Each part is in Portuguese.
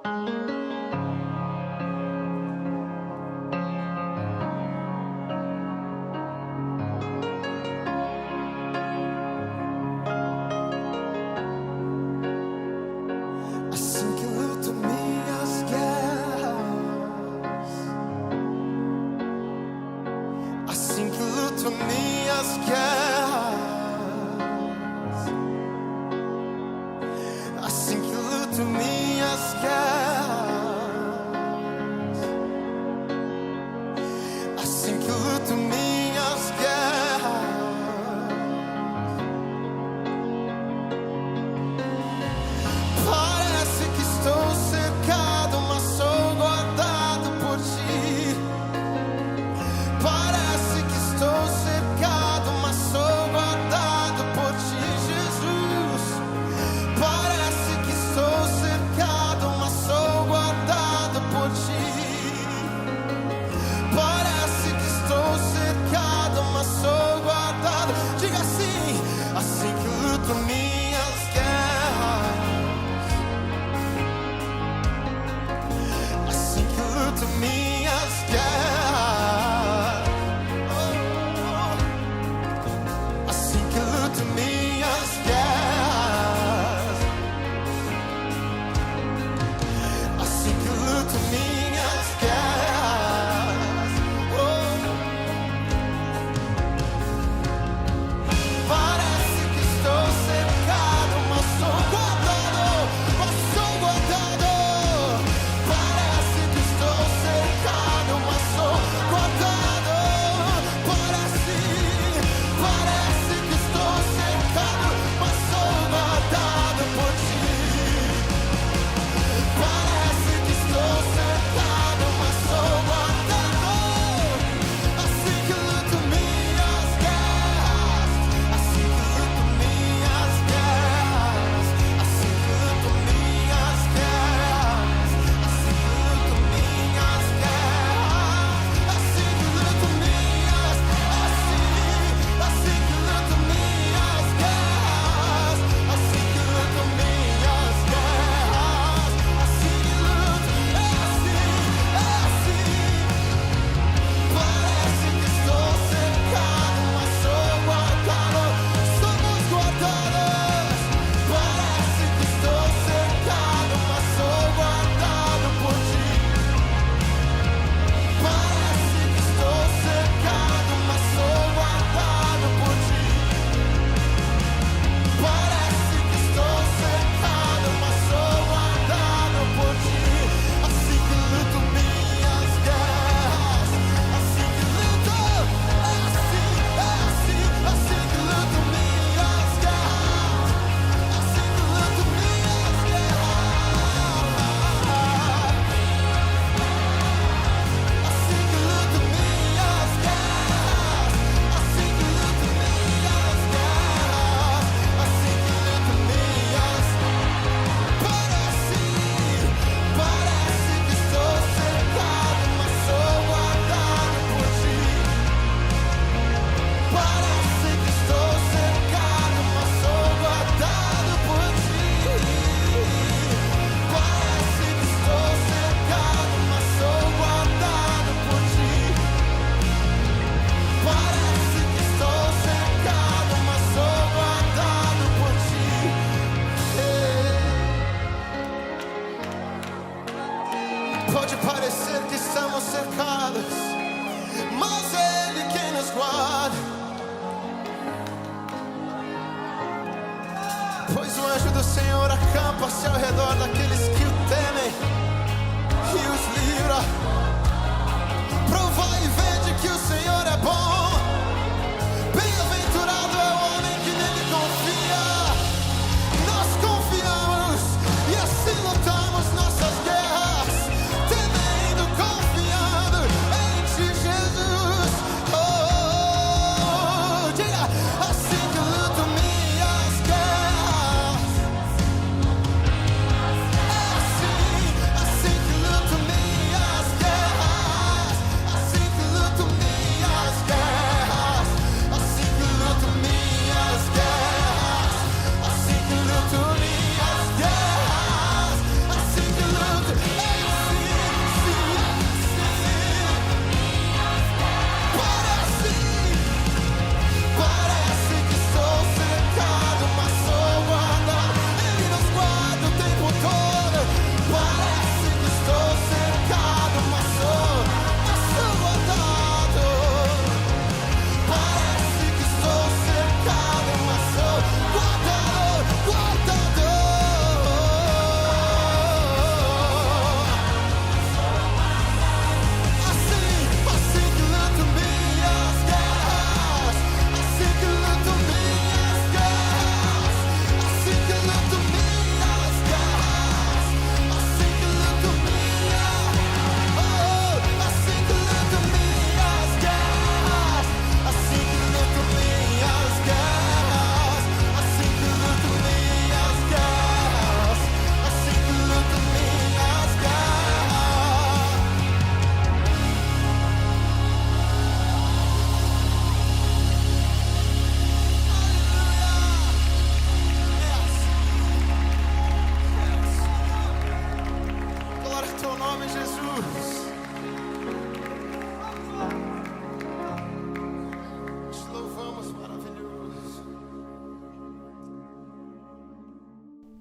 Assim que luto minhas guerras, assim que luto minhas guerras, assim que luto minhas guerras, assim que luto minhas guerras. Parece que estou cercado, mas sou guardado por ti. Parece que estou cercado, mas sou guardado por ti, Jesus. Parece que estou cercado, mas sou guardado por ti. Parece que estou cercado, mas sou guardado. Diga assim: assim que luto minhas guerras, assim que luto minhas guerras, assim que luto minhas guerras, assim que luto minhas guerras. Parece que estou cercado, mas sou guardado, mas sou guardado. Parece que estou cercado, mas sou guardado. Parece que estou cercado, mas sou guardado por ti. Parece que estou cercado, mas sou guardado. Assim que luto minhas guerras, assim que luto minhas guerras, assim que luto minhas guerras, assim que luto minhas guerras, assim que luto minhas, assim que luto minhas guerras, assim que luto minhas guerras, assim luto, assim. Parece que estou cercado, mas sou guardado. Somos guardados. Parece que estou cercado, mas sou guardado por ti. Parece que estou cercado, mas sou guardado por ti. Parece que estou cercado, mas sou guardado por ti. Assim que luto minhas guerras, assim que luto, assim que luto minhas guerras, assim que luto minhas guerras, assim que luto minhas guerras, assim que luto minhas guerras, assim que luto minhas. Parece que estou cercado, mas sou guardado por ti. Parece que estou cercado, mas sou guardado por ti. Parece que estou cercado, mas sou guardado por ti. Parece que estou cercado, mas sou guardado por ti. Pode parecer que estamos cercados, mas é Ele quem nos guarda. Pois o anjo do Senhor acampa-se ao redor daqueles que o temem e os livra. Provai e vede que o Senhor é bom. Bem-aventurado é o homem que nele confia. Nós confiamos e assim lutamos nossas guerras, temendo, confiando em ti, Jesus. Diga: assim que luto minhas guerras, assim que luto minhas guerras, assim que luto minhas guerras, assim que luto minhas guerras, assim que luto minhas guerras,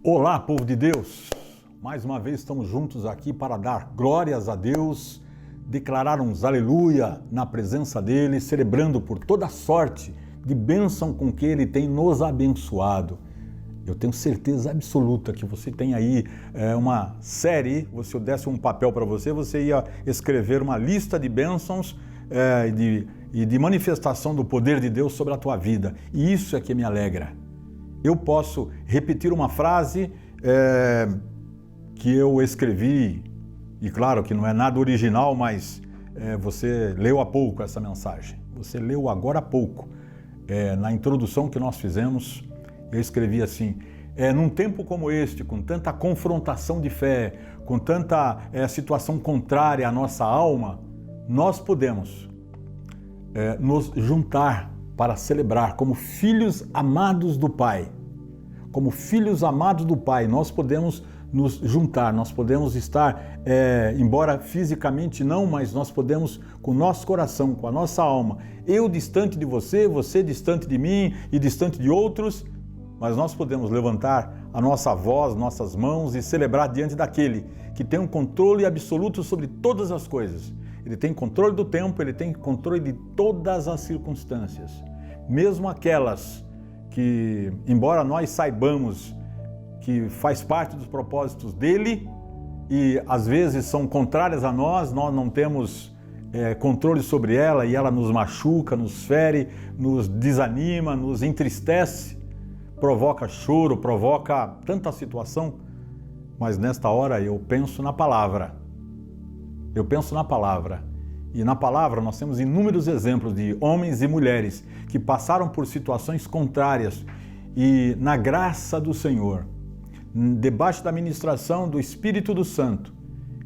Olá, povo de Deus! Mais uma vez estamos juntos aqui para dar glórias a Deus, declarar uns aleluia na presença dEle, celebrando por toda sorte de bênção com que Ele tem nos abençoado. Eu tenho certeza absoluta que você tem aí uma série, se eu desse um papel para você, você ia escrever uma lista de bênçãos e de manifestação do poder de Deus sobre a tua vida. E isso é que me alegra. Eu posso repetir uma frase que eu escrevi, e claro que não é nada original, mas você leu há pouco essa mensagem. Você leu agora há pouco. Na introdução que nós fizemos, eu escrevi assim: num tempo como este, com tanta confrontação de fé, com tanta situação contrária à nossa alma, nós podemos nos juntar para celebrar como filhos amados do Pai. Como filhos amados do Pai, nós podemos nos juntar, nós podemos estar, embora fisicamente não, mas nós podemos com o nosso coração, com a nossa alma, eu distante de você, você distante de mim e distante de outros, mas nós podemos levantar a nossa voz, nossas mãos e celebrar diante daquele que tem um controle absoluto sobre todas as coisas. Ele tem controle do tempo, ele tem controle de todas as circunstâncias, mesmo aquelas que, embora nós saibamos que faz parte dos propósitos dele e às vezes são contrárias a nós não temos controle sobre ela e ela nos machuca, nos fere, nos desanima, nos entristece, provoca choro, provoca tanta situação, mas nesta hora eu penso na palavra. Eu penso na palavra. E na palavra nós temos inúmeros exemplos de homens e mulheres que passaram por situações contrárias e na graça do Senhor, debaixo da ministração do Espírito do Santo,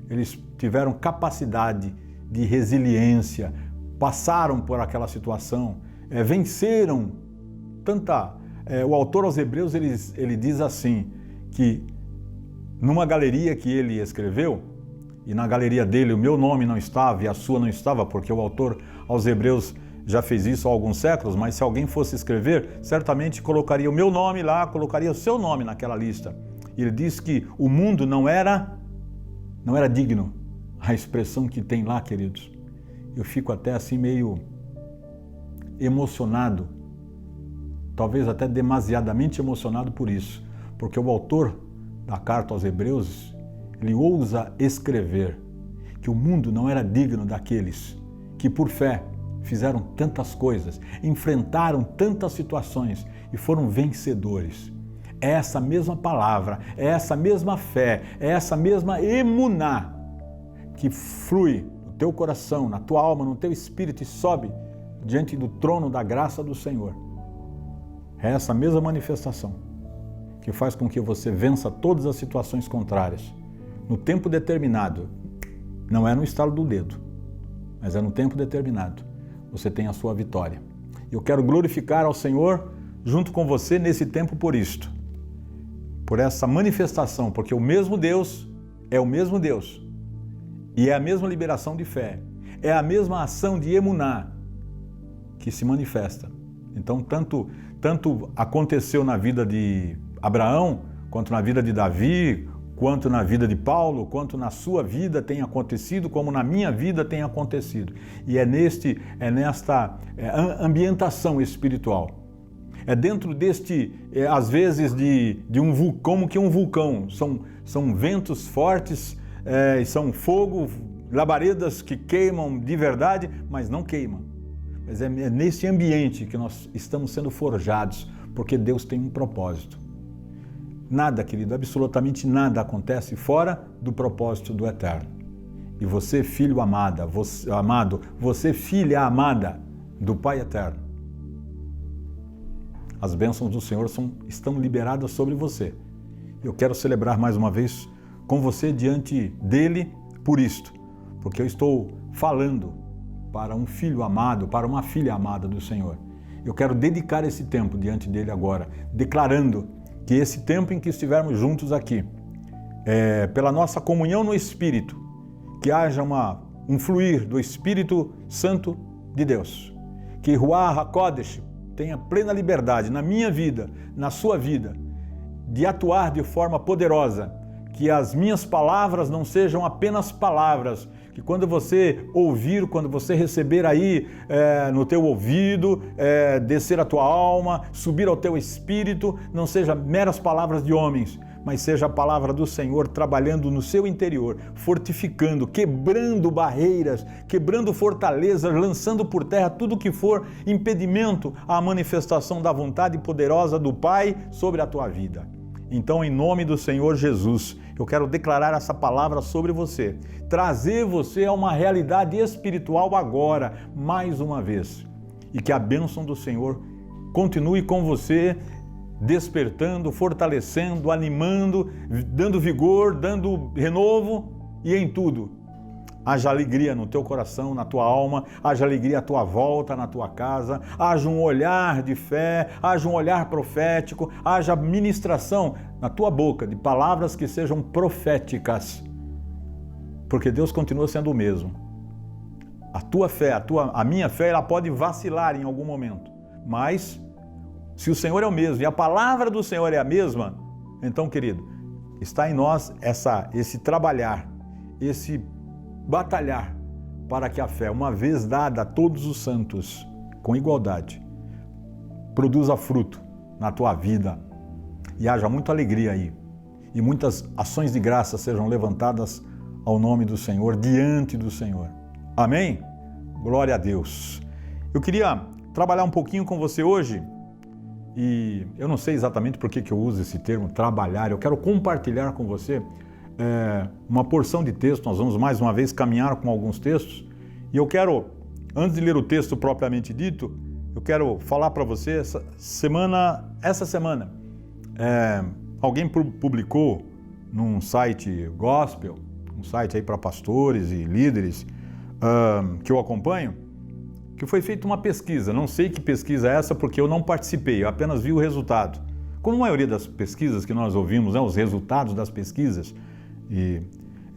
eles tiveram capacidade de resiliência, passaram por aquela situação, venceram tanta... o autor aos Hebreus ele diz assim, que numa galeria que ele escreveu, e na galeria dele o meu nome não estava e a sua não estava, porque o autor aos Hebreus já fez isso há alguns séculos, mas se alguém fosse escrever, certamente colocaria o meu nome lá, colocaria o seu nome naquela lista. E ele diz que o mundo não era digno. A expressão que tem lá, queridos, eu fico até assim meio emocionado, talvez até demasiadamente emocionado por isso, porque o autor da carta aos Hebreus, ele ousa escrever que o mundo não era digno daqueles que por fé fizeram tantas coisas, enfrentaram tantas situações e foram vencedores. É essa mesma palavra, é essa mesma fé, é essa mesma emuná que flui no teu coração, na tua alma, no teu espírito e sobe diante do trono da graça do Senhor. É essa mesma manifestação que faz com que você vença todas as situações contrárias no tempo determinado. Não é no estalo do dedo, mas é no tempo determinado. Você tem a sua vitória. Eu quero glorificar ao Senhor junto com você nesse tempo por isto, por essa manifestação, porque o mesmo Deus é o mesmo Deus e é a mesma liberação de fé, é a mesma ação de emuná que se manifesta. Então, tanto aconteceu na vida de Abraão, quanto na vida de Davi, quanto na vida de Paulo, quanto na sua vida tem acontecido, como na minha vida tem acontecido. E é nesta ambientação espiritual. É dentro deste, às vezes, de um vulcão, como que um vulcão. São ventos fortes, são fogo, labaredas que queimam de verdade, mas não queimam. Mas é nesse ambiente que nós estamos sendo forjados, porque Deus tem um propósito. Nada, querido, absolutamente nada acontece fora do propósito do Eterno. E você, filho amado, você, filha amada do Pai Eterno, as bênçãos do Senhor estão liberadas sobre você. Eu quero celebrar mais uma vez com você diante dele por isto, porque eu estou falando para um filho amado, para uma filha amada do Senhor. Eu quero dedicar esse tempo diante dele agora, declarando que esse tempo em que estivermos juntos aqui, pela nossa comunhão no Espírito, que haja um fluir do Espírito Santo de Deus, que Ruach HaKodesh tenha plena liberdade na minha vida, na sua vida, de atuar de forma poderosa, que as minhas palavras não sejam apenas palavras, que quando você ouvir, quando você receber aí no teu ouvido, descer a tua alma, subir ao teu espírito, não seja meras palavras de homens, mas seja a palavra do Senhor trabalhando no seu interior, fortificando, quebrando barreiras, quebrando fortalezas, lançando por terra tudo que for impedimento à manifestação da vontade poderosa do Pai sobre a tua vida. Então, em nome do Senhor Jesus, eu quero declarar essa palavra sobre você, trazer você a uma realidade espiritual agora, mais uma vez, e que a bênção do Senhor continue com você, despertando, fortalecendo, animando, dando vigor, dando renovo e em tudo. Haja alegria no teu coração, na tua alma, haja alegria à tua volta, na tua casa, haja um olhar de fé, haja um olhar profético, haja ministração na tua boca de palavras que sejam proféticas, porque Deus continua sendo o mesmo. A tua fé, a minha fé, ela pode vacilar em algum momento, mas se o Senhor é o mesmo e a palavra do Senhor é a mesma, então, querido, está em nós esse trabalhar, esse batalhar para que a fé, uma vez dada a todos os santos, com igualdade, produza fruto na tua vida e haja muita alegria aí e muitas ações de graça sejam levantadas ao nome do Senhor, diante do Senhor. Amém? Glória a Deus. Eu queria trabalhar um pouquinho com você hoje e eu não sei exatamente por que eu uso esse termo trabalhar, eu quero compartilhar com você uma porção de texto. Nós vamos mais uma vez caminhar com alguns textos e eu quero, antes de ler o texto propriamente dito, eu quero falar para você, essa semana alguém publicou num site gospel, um site aí para pastores e líderes que eu acompanho, que foi feita uma pesquisa. Não sei que pesquisa é essa porque eu não participei, eu apenas vi o resultado. Como a maioria das pesquisas que nós ouvimos, os resultados das pesquisas,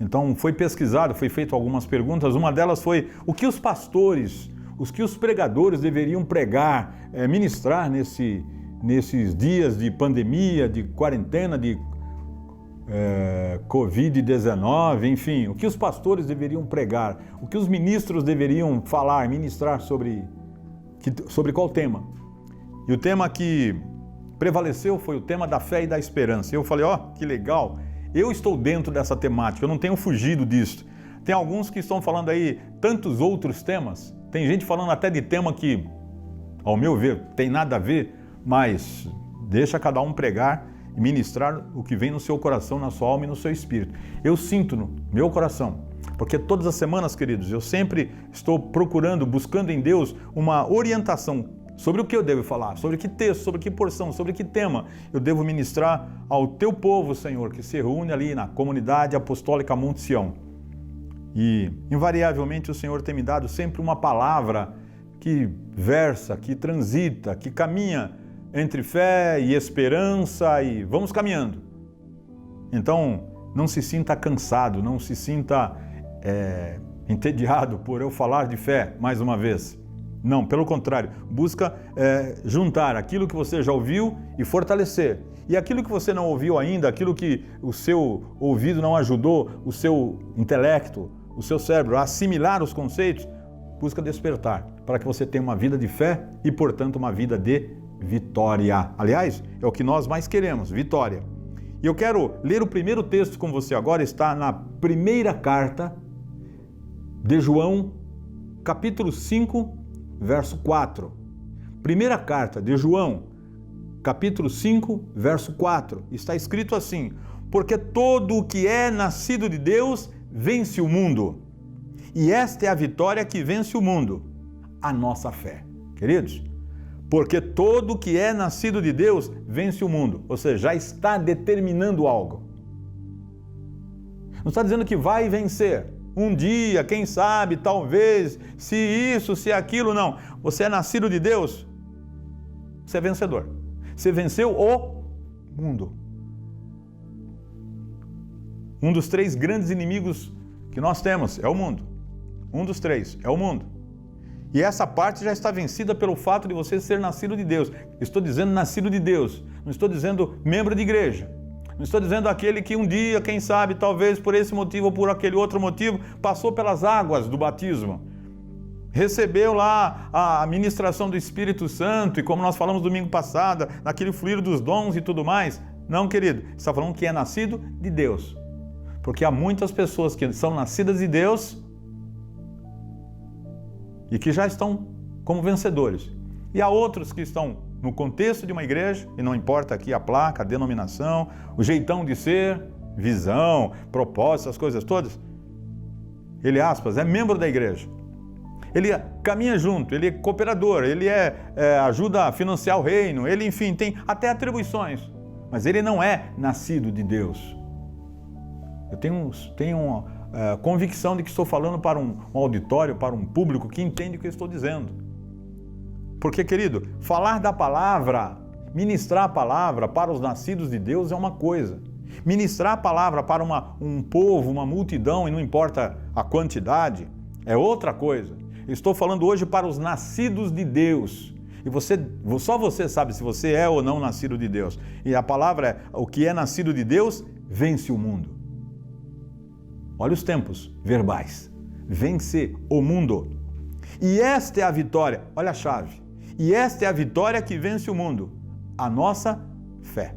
então foi pesquisado, foi feito algumas perguntas. Uma delas foi o que os pastores, que os pregadores deveriam pregar, ministrar nesses dias de pandemia, de quarentena, de Covid-19, enfim, o que os pastores deveriam pregar, o que os ministros deveriam falar, ministrar sobre qual tema. E o tema que prevaleceu foi o tema da fé e da esperança. Eu falei, que legal, eu estou dentro dessa temática, eu não tenho fugido disso. Tem alguns que estão falando aí tantos outros temas, tem gente falando até de tema que, ao meu ver, tem nada a ver, mas deixa cada um pregar e ministrar o que vem no seu coração, na sua alma e no seu espírito. Eu sinto no meu coração, porque todas as semanas, queridos, eu sempre estou procurando, buscando em Deus uma orientação sobre o que eu devo falar, sobre que texto, sobre que porção, sobre que tema eu devo ministrar ao teu povo, Senhor, que se reúne ali na comunidade apostólica Monte Sião. E, invariavelmente, o Senhor tem me dado sempre uma palavra que versa, que transita, que caminha entre fé e esperança e vamos caminhando. Então, não se sinta cansado, não se sinta entediado por eu falar de fé mais uma vez. Não, pelo contrário, busca juntar aquilo que você já ouviu e fortalecer. E aquilo que você não ouviu ainda, aquilo que o seu ouvido não ajudou, o seu intelecto, o seu cérebro a assimilar os conceitos, busca despertar para que você tenha uma vida de fé e, portanto, uma vida de vitória. Aliás, é o que nós mais queremos, vitória. E eu quero ler o primeiro texto com você agora, está na primeira carta de João, capítulo 5, verso 4. Primeira carta de João, capítulo 5, verso 4. Está escrito assim: porque todo o que é nascido de Deus vence o mundo. E esta é a vitória que vence o mundo, a nossa fé. Queridos, porque todo o que é nascido de Deus vence o mundo. Ou seja, já está determinando algo. Não está dizendo que vai vencer. Um dia, quem sabe, talvez, se isso, se aquilo, não. Você é nascido de Deus, você é vencedor. Você venceu o mundo. Um dos 3 grandes inimigos que nós temos é o mundo. Um dos 3 é o mundo. E essa parte já está vencida pelo fato de você ser nascido de Deus. Estou dizendo nascido de Deus, não estou dizendo membro de igreja. Não estou dizendo aquele que um dia, quem sabe, talvez por esse motivo ou por aquele outro motivo, passou pelas águas do batismo. Recebeu lá a ministração do Espírito Santo e, como nós falamos domingo passado, naquele fluir dos dons e tudo mais. Não, querido, está falando que é nascido de Deus. Porque há muitas pessoas que são nascidas de Deus e que já estão como vencedores. E há outros que estão no contexto de uma igreja, e não importa aqui a placa, a denominação, o jeitão de ser, visão, propósito, as coisas todas. Ele, aspas, é membro da igreja. Ele caminha junto, ele é cooperador, ele ajuda a financiar o reino, ele, enfim, tem até atribuições. Mas ele não é nascido de Deus. Eu tenho convicção de que estou falando para um auditório, para um público que entende o que eu estou dizendo. Porque, querido, falar da palavra, ministrar a palavra para os nascidos de Deus é uma coisa. Ministrar a palavra para um povo, uma multidão, e não importa a quantidade, é outra coisa. Eu estou falando hoje para os nascidos de Deus. E só você sabe se você é ou não nascido de Deus. E a palavra é, o que é nascido de Deus, vence o mundo. Olha os tempos verbais. Vence o mundo. E esta é a vitória, olha a chave. E esta é a vitória que vence o mundo, a nossa fé.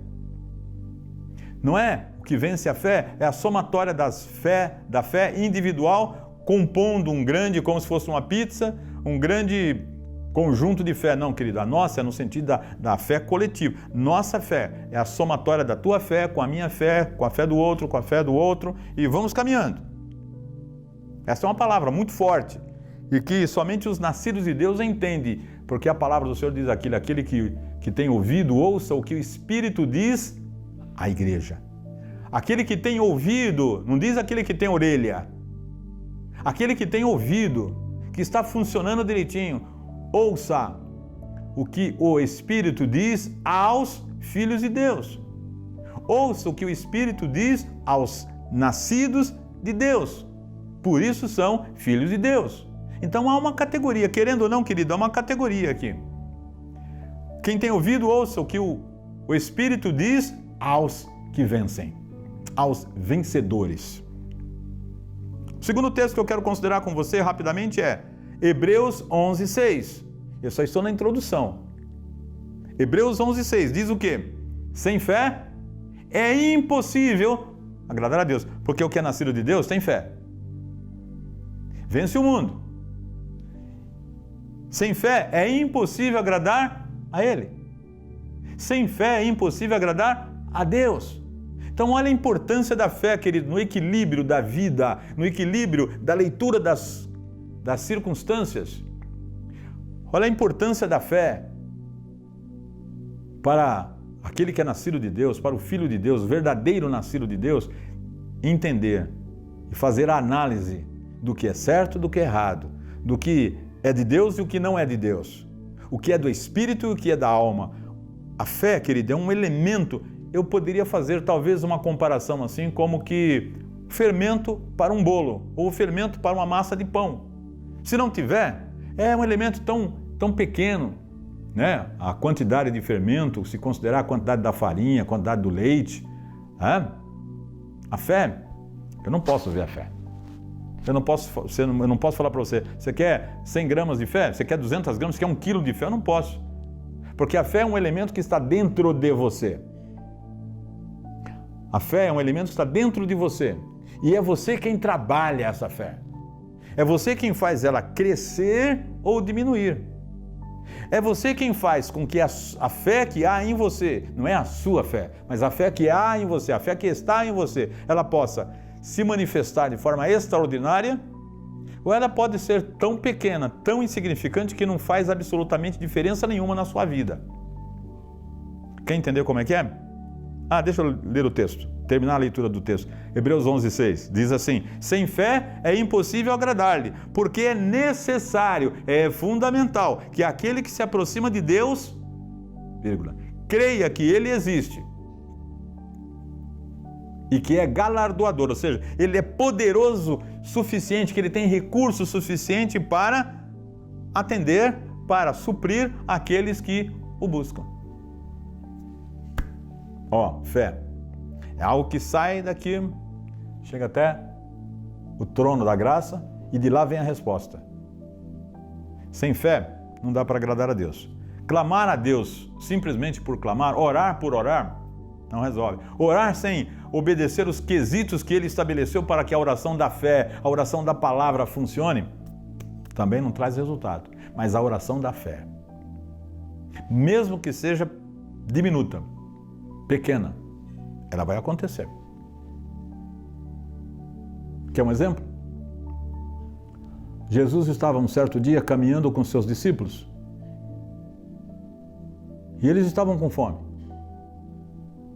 Não é o que vence a fé, é a somatória da fé individual, compondo um grande, como se fosse uma pizza, um grande conjunto de fé. Não, querido, a nossa é no sentido da fé coletiva. Nossa fé é a somatória da tua fé com a minha fé, com a fé do outro, e vamos caminhando. Essa é uma palavra muito forte e que somente os nascidos de Deus entendem, porque a palavra do Senhor diz aquele que tem ouvido, ouça o que o Espírito diz à igreja. Aquele que tem ouvido, não diz aquele que tem orelha, aquele que tem ouvido, que está funcionando direitinho, ouça o que o Espírito diz aos filhos de Deus. Ouça o que o Espírito diz aos nascidos de Deus. Por isso são filhos de Deus. Então há uma categoria, querendo ou não, querido, há uma categoria aqui. Quem tem ouvido, ouça o que o Espírito diz aos que vencem, aos vencedores. O segundo texto que eu quero considerar com você rapidamente é Hebreus 11:6. Eu só estou na introdução. Hebreus 11:6 diz o quê? Sem fé é impossível agradar a Deus, porque o que é nascido de Deus tem fé. Vence o mundo. Sem fé é impossível agradar a Ele. Sem fé é impossível agradar a Deus. Então olha a importância da fé, querido, no equilíbrio da vida, no equilíbrio da leitura das circunstâncias. Olha a importância da fé para aquele que é nascido de Deus, para o Filho de Deus, o verdadeiro nascido de Deus, entender e fazer a análise do que é certo e do que é errado, do que é de Deus e o que não é de Deus, o que é do Espírito e o que é da alma. A fé, querido, é um elemento, eu poderia fazer talvez uma comparação assim, como que fermento para um bolo ou fermento para uma massa de pão. Se não tiver, é um elemento tão pequeno, né? A quantidade de fermento, se considerar a quantidade da farinha, a quantidade do leite. A fé, eu não posso ver a fé. Eu não posso falar para você, você quer 100 gramas de fé? Você quer 200 gramas? Você quer 1 quilo de fé? Eu não posso. Porque a fé é um elemento que está dentro de você. A fé é um elemento que está dentro de você. E é você quem trabalha essa fé. É você quem faz ela crescer ou diminuir. É você quem faz com que a fé que há em você, não é a sua fé, mas a fé que há em você, a fé que está em você, ela possa se manifestar de forma extraordinária, ou ela pode ser tão pequena, tão insignificante que não faz absolutamente diferença nenhuma na sua vida. Quer entender como é que é? Deixa eu ler o texto, terminar a leitura do texto. Hebreus 11:6 diz assim: sem fé é impossível agradar-lhe, porque é necessário, é fundamental que aquele que se aproxima de Deus, creia que Ele existe e que é galardoador, ou seja, Ele é poderoso suficiente, que Ele tem recurso suficiente para atender para suprir aqueles que o buscam. Ó, fé. É algo que sai daqui, chega até o trono da graça e de lá vem a resposta. Sem fé, não dá para agradar a Deus. Clamar a Deus simplesmente por clamar, orar por orar, não resolve. Orar sem obedecer os quesitos que Ele estabeleceu para que a oração da fé, a oração da palavra funcione, também não traz resultado. Mas a oração da fé, mesmo que seja diminuta, pequena, ela vai acontecer. Quer um exemplo? Jesus estava um certo dia caminhando com seus discípulos e eles estavam com fome.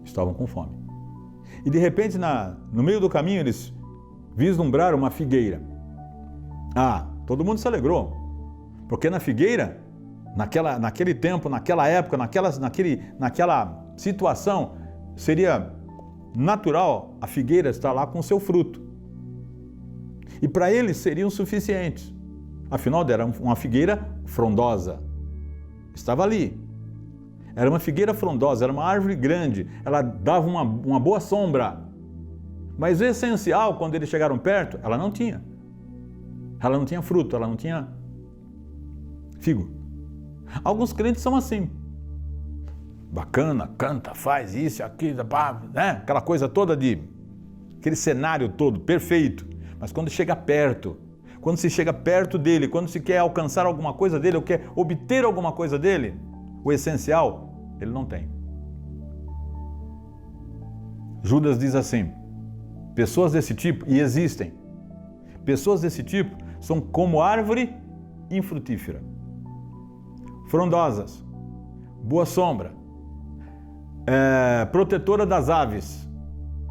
Estavam com fome. E de repente, no meio do caminho, eles vislumbraram uma figueira. Ah, todo mundo se alegrou, porque na figueira, naquele tempo, naquela época, naquela situação, seria natural a figueira estar lá com seu fruto. E para eles seriam suficientes. Afinal, era uma figueira frondosa. Estava ali. Era uma figueira frondosa, era uma árvore grande, ela dava uma boa sombra. Mas o essencial, quando eles chegaram perto, ela não tinha. Ela não tinha fruto, ela não tinha figo. Alguns crentes são assim. Bacana, canta, faz isso, aquilo, né? Aquela coisa toda aquele cenário todo perfeito. Mas quando chega perto, quando se chega perto dele, quando se quer alcançar alguma coisa dele, ou quer obter alguma coisa dele, o essencial, ele não tem. Judas diz assim, pessoas desse tipo, e existem, pessoas desse tipo são como árvore infrutífera, frondosas, boa sombra, protetora das aves,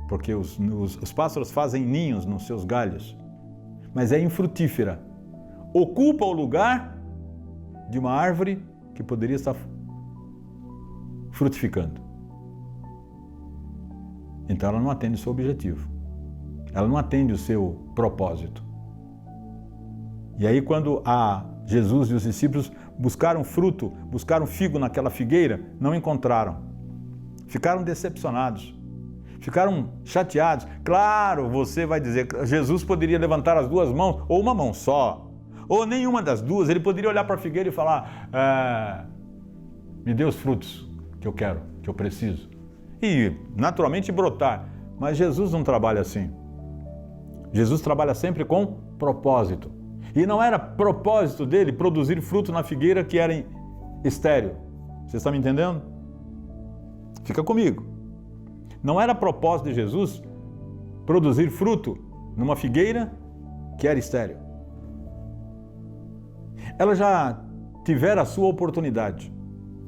porque os pássaros fazem ninhos nos seus galhos, mas é infrutífera. Ocupa o lugar de uma árvore que poderia estar frutificando. Então ela não atende o seu objetivo. Ela não atende o seu propósito. E aí quando Jesus e os discípulos buscaram fruto, buscaram figo naquela figueira, não encontraram. Ficaram decepcionados. Ficaram chateados. Claro, você vai dizer, Jesus poderia levantar as duas mãos, ou uma mão só, ou nenhuma das duas. Ele poderia olhar para a figueira e falar, me dê os frutos que eu quero, que eu preciso. E, naturalmente, brotar. Mas Jesus não trabalha assim. Jesus trabalha sempre com propósito. E não era propósito dele produzir fruto na figueira que era estéril. Você está me entendendo? Fica comigo. Não era propósito de Jesus produzir fruto numa figueira que era estéril. Ela já tivera a sua oportunidade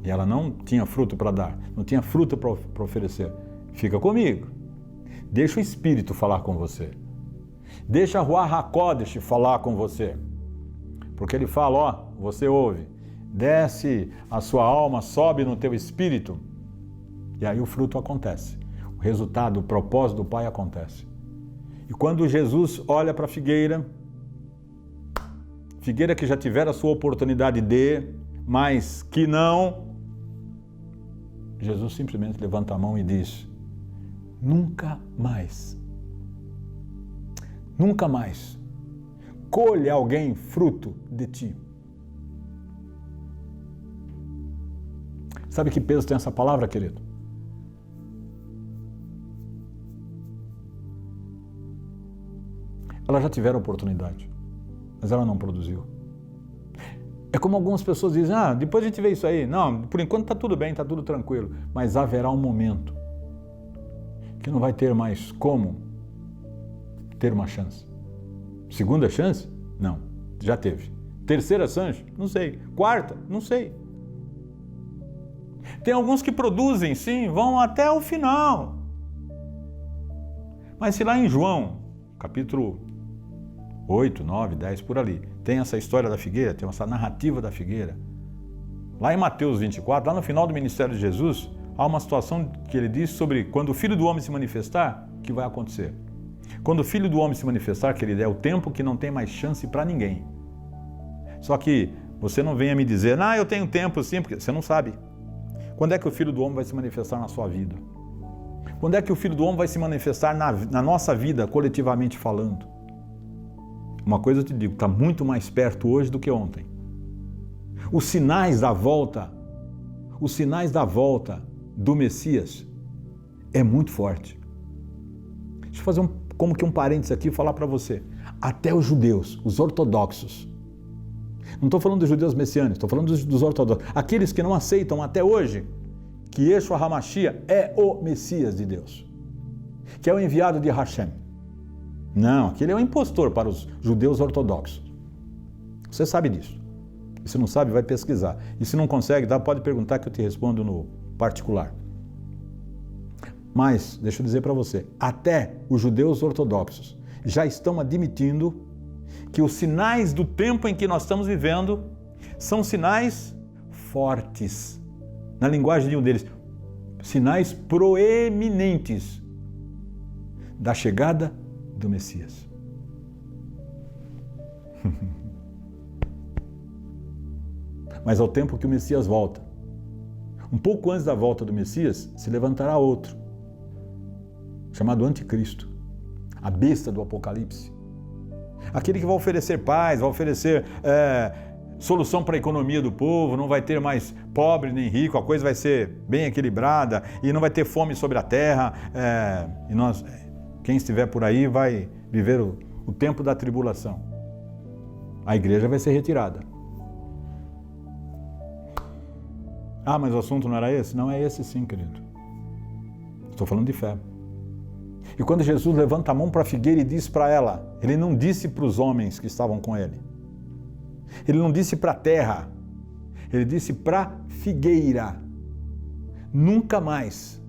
e ela não tinha fruto para dar, não tinha fruto para oferecer. Fica comigo. Deixa o Espírito falar com você. Deixa a Ruach HaKodesh falar com você. Porque ele fala, ó, você ouve, desce a sua alma, sobe no teu espírito e aí o fruto acontece. O resultado, o propósito do Pai acontece. E quando Jesus olha para a figueira que já tivera a sua oportunidade mas que não, Jesus simplesmente levanta a mão e diz, nunca mais colhe alguém fruto de ti. Sabe que peso tem essa palavra, querido? Ela já tivera oportunidade, mas ela não produziu. É como algumas pessoas dizem, depois a gente vê isso aí. Não, por enquanto está tudo bem, está tudo tranquilo. Mas haverá um momento que não vai ter mais como ter uma chance. Segunda chance? Não, já teve. Terceira chance? Não sei. Quarta? Não sei. Tem alguns que produzem, sim, vão até o final. Mas se lá em João, capítulo 8, 9, 10, por ali, tem essa história da figueira, tem essa narrativa da figueira. Lá em Mateus 24, lá no final do ministério de Jesus, há uma situação que ele diz sobre quando o Filho do Homem se manifestar, o que vai acontecer. Quando o Filho do Homem se manifestar, querido, é o tempo que não tem mais chance para ninguém. Só que Você não venha me dizer, eu tenho tempo sim, porque você não sabe. Quando é que o Filho do Homem vai se manifestar na sua vida? Quando é que o Filho do Homem vai se manifestar na nossa vida, coletivamente falando? Uma coisa eu te digo, está muito mais perto hoje do que ontem. Os sinais da volta do Messias é muito forte. Deixa eu fazer como que um parênteses aqui e falar para você. Até os judeus, os ortodoxos, não estou falando dos judeus messiânicos, estou falando dos ortodoxos, aqueles que não aceitam até hoje que Yeshua HaMashiach é o Messias de Deus, que é o enviado de Hashem. Não, aquele é um impostor para os judeus ortodoxos. Você sabe disso. E se não sabe, vai pesquisar. E se não consegue, pode perguntar que eu te respondo no particular. Mas, deixa eu dizer para você, até os judeus ortodoxos já estão admitindo que os sinais do tempo em que nós estamos vivendo são sinais fortes. Na linguagem de um deles, sinais proeminentes da chegada do Messias. Mas ao tempo que o Messias volta, um pouco antes da volta do Messias, se levantará outro, chamado Anticristo, a besta do Apocalipse. Aquele que vai oferecer paz, vai oferecer solução para a economia do povo, não vai ter mais pobre nem rico, a coisa vai ser bem equilibrada e não vai ter fome sobre a terra. Quem estiver por aí vai viver o tempo da tribulação. A igreja vai ser retirada. Mas o assunto não era esse? Não é esse sim, querido. Estou falando de fé. E quando Jesus levanta a mão para a figueira e diz para ela, ele não disse para os homens que estavam com ele. Ele não disse para a terra. Ele disse para a figueira. Nunca mais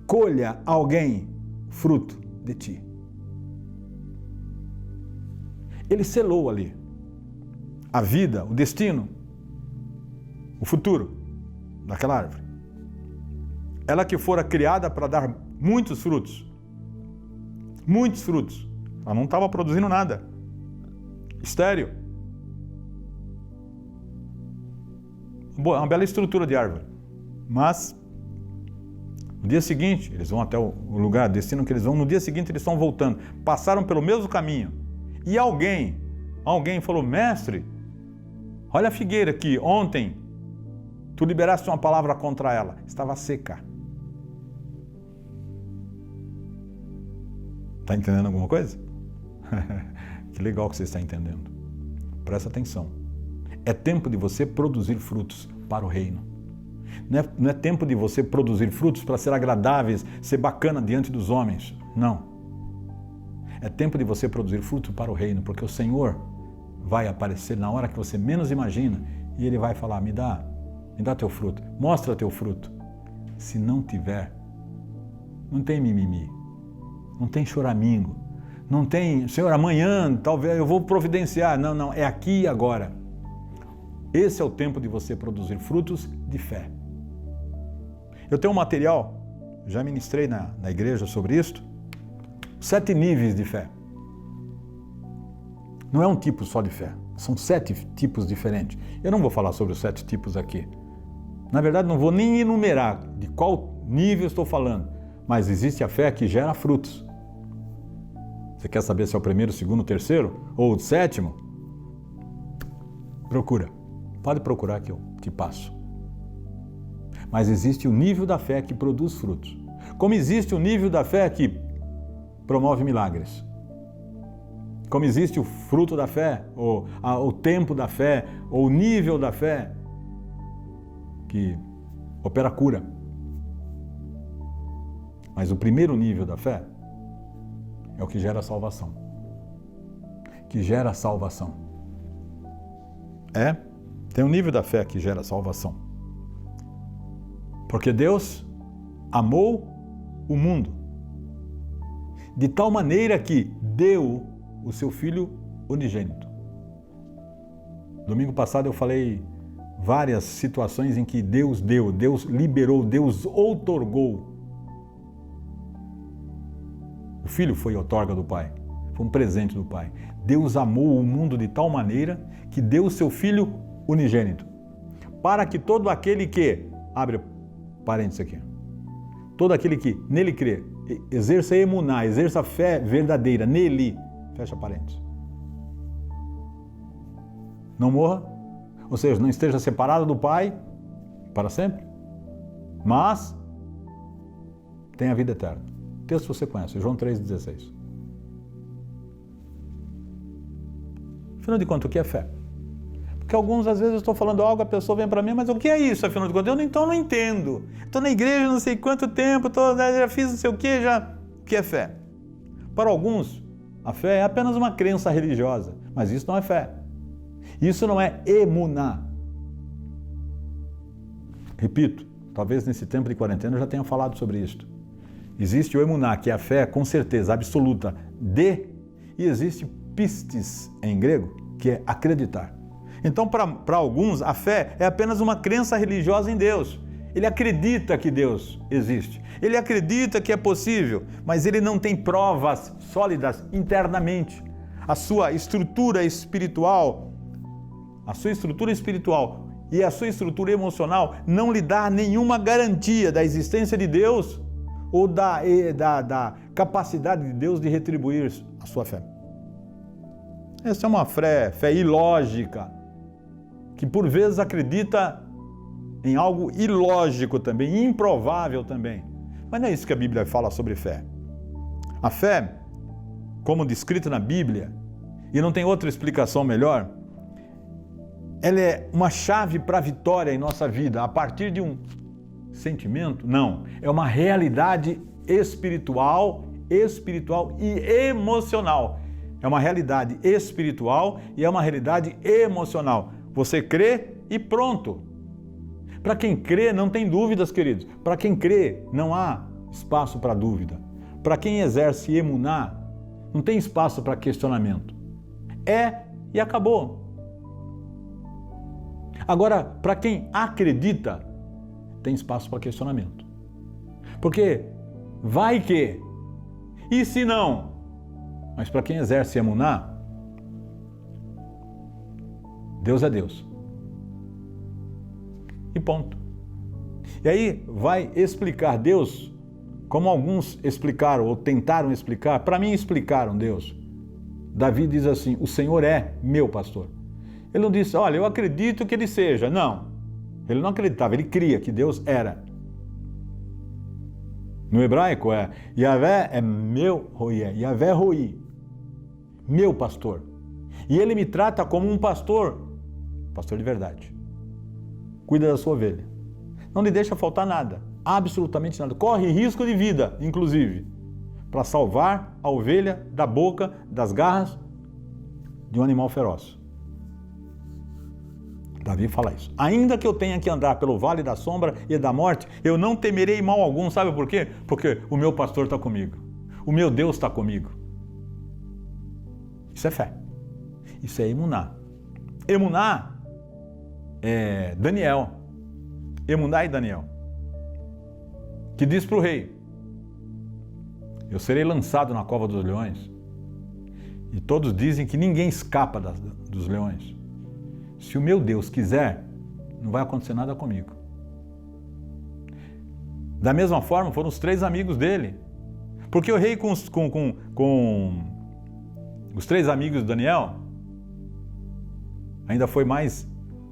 colha alguém fruto de ti. Ele selou ali a vida, o destino, o futuro daquela árvore. Ela que fora criada para dar muitos frutos. Muitos frutos. Ela não estava produzindo nada. Estéril. Uma bela estrutura de árvore. Mas, no dia seguinte, eles vão até o lugar, destino que eles vão, no dia seguinte eles estão voltando. Passaram pelo mesmo caminho. E alguém falou, mestre, olha a figueira aqui, ontem tu liberaste uma palavra contra ela. Estava seca. Está entendendo alguma coisa? Que legal que você está entendendo. Presta atenção. É tempo de você produzir frutos para o reino. Não é tempo de você produzir frutos para ser agradáveis, ser bacana diante dos homens. Não. É tempo de você produzir frutos para o reino, porque o Senhor vai aparecer na hora que você menos imagina e Ele vai falar, me dá teu fruto, mostra teu fruto. Se não tiver, não tem mimimi. Não tem choramingo, não tem, Senhor, amanhã talvez eu vou providenciar. Não, é aqui e agora. Esse é o tempo de você produzir frutos de fé. Eu tenho um material, já ministrei na igreja sobre isto, 7 níveis de fé. Não é um tipo só de fé, são 7 tipos diferentes. Eu não vou falar sobre os 7 tipos aqui. Na verdade, não vou nem enumerar de qual nível estou falando. Mas existe a fé que gera frutos. Você quer saber se é o primeiro, o segundo, o terceiro ou o 7º? Procura. Pode procurar que eu te passo. Mas existe o nível da fé que produz frutos. Como existe o nível da fé que promove milagres. Como existe o fruto da fé, ou o tempo da fé, ou o nível da fé que opera cura. Mas o primeiro nível da fé é o que gera salvação. Que gera salvação. Tem um nível da fé que gera salvação. Porque Deus amou o mundo de tal maneira que deu o seu Filho unigênito. Domingo passado eu falei várias situações em que Deus deu, Deus liberou, Deus outorgou. O Filho foi outorga do Pai, foi um presente do Pai. Deus amou o mundo de tal maneira que deu o seu Filho unigênito, para que todo aquele que, abre parênteses aqui, todo aquele que nele crê, exerça emuná, exerça a fé verdadeira nele, fecha parênteses, não morra, ou seja, não esteja separado do Pai para sempre, mas tenha a vida eterna. O texto você conhece, João 3,16. Afinal de contas, o que é fé? Porque alguns, às vezes, eu estou falando algo, a pessoa vem para mim, mas o que é isso, afinal de contas? Então não entendo. Estou na igreja não sei quanto tempo, já fiz não sei o que, já... O que é fé? Para alguns, a fé é apenas uma crença religiosa, mas isso não é fé. Isso não é emuná. Repito, talvez nesse tempo de quarentena eu já tenha falado sobre isso. Existe o emuná, que é a fé com certeza absoluta de, e existe pistis em grego, que é acreditar. Então, para alguns, a fé é apenas uma crença religiosa em Deus. Ele acredita que Deus existe. Ele acredita que é possível, mas ele não tem provas sólidas internamente. A sua estrutura espiritual e a sua estrutura emocional não lhe dá nenhuma garantia da existência de Deus ou da capacidade de Deus de retribuir a sua fé. Essa é uma fé ilógica, que por vezes acredita em algo ilógico também, improvável também. Mas não é isso que a Bíblia fala sobre fé. A fé, como descrita na Bíblia, e não tem outra explicação melhor, ela é uma chave para a vitória em nossa vida, a partir de um sentimento? Não, é uma realidade espiritual e emocional. É uma realidade espiritual e é uma realidade emocional. Você crê e pronto. Para quem crê, não tem dúvidas, queridos. Para quem crê, não há espaço para dúvida. Para quem exerce emuná, não tem espaço para questionamento. É e acabou. Agora, para quem acredita, tem espaço para questionamento. Porque vai que, e se não? Mas para quem exerce emuná, Deus é Deus. E ponto. E aí vai explicar Deus como alguns explicaram ou tentaram explicar. Para mim explicaram Deus. Davi diz assim: o Senhor é meu pastor. Ele não disse, olha, eu acredito que ele seja. Não. Ele não acreditava, ele cria que Deus era. No hebraico é Yahvé é meu roié, Yahvé roi, meu pastor. E ele me trata como um pastor de verdade. Cuida da sua ovelha. Não lhe deixa faltar nada, absolutamente nada. Corre risco de vida, inclusive, para salvar a ovelha da boca, das garras de um animal feroz. Davi fala isso. Ainda que eu tenha que andar pelo vale da sombra e da morte, eu não temerei mal algum. Sabe por quê? Porque o meu pastor está comigo. O meu Deus está comigo. Isso é fé. Isso é emuná. Emuná é Daniel. Emuná e Daniel. Que diz para o rei: eu serei lançado na cova dos leões. E todos dizem que ninguém escapa dos leões. Se o meu Deus quiser, não vai acontecer nada comigo. Da mesma forma, foram os 3 amigos dele. Porque o rei com os 3 amigos de Daniel ainda foi mais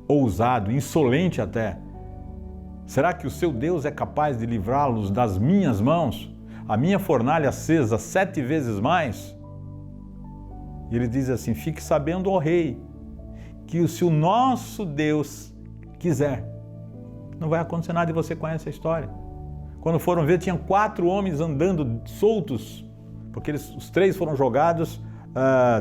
ousado, insolente até. Será que o seu Deus é capaz de livrá-los das minhas mãos? A minha fornalha acesa 7 vezes mais? E ele diz assim: fique sabendo, ó rei, que se o nosso Deus quiser, não vai acontecer nada. E você conhece a história. Quando foram ver, tinham 4 homens andando soltos, porque os 3 foram jogados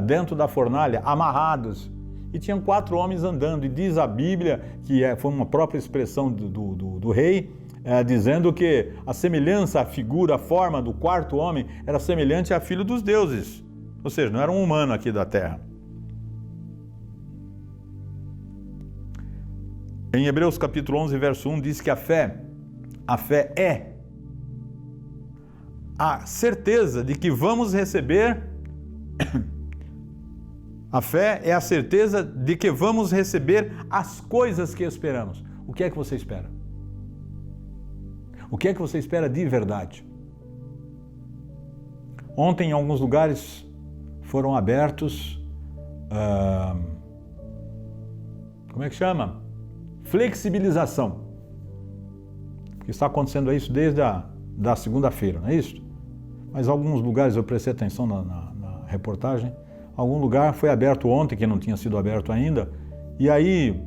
dentro da fornalha, amarrados. E tinham 4 homens andando. E diz a Bíblia, que foi uma própria expressão do rei, dizendo que a semelhança, a figura, a forma do 4º homem era semelhante a filho dos deuses. Ou seja, não era um humano aqui da terra. Em Hebreus capítulo 11, verso 1, diz que a fé é a certeza de que vamos receber A fé é a certeza de que vamos receber as coisas que esperamos. O que é que você espera? O que é que você espera de verdade? Ontem, em alguns lugares, foram abertos, como é que chama? Flexibilização. Porque está acontecendo isso desde da segunda-feira, não é isso? Mas alguns lugares, eu prestei atenção na reportagem, algum lugar foi aberto ontem, que não tinha sido aberto ainda, e aí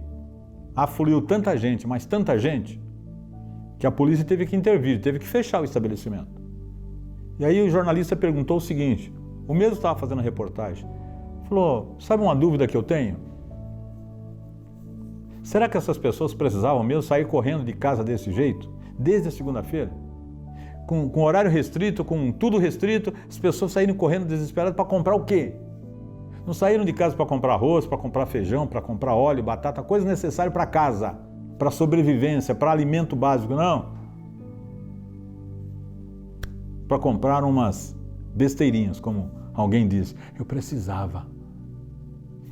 afluiu tanta gente, mas tanta gente, que a polícia teve que intervir, teve que fechar o estabelecimento. E aí o jornalista perguntou o seguinte, o mesmo estava fazendo a reportagem, falou, sabe uma dúvida que eu tenho? Será que essas pessoas precisavam mesmo sair correndo de casa desse jeito, desde a segunda-feira? Com horário restrito, com tudo restrito, as pessoas saíram correndo desesperadas para comprar o quê? Não saíram de casa para comprar arroz, para comprar feijão, para comprar óleo, batata, coisa necessária para casa, para sobrevivência, para alimento básico, não. Para comprar umas besteirinhas, como alguém diz. Eu precisava.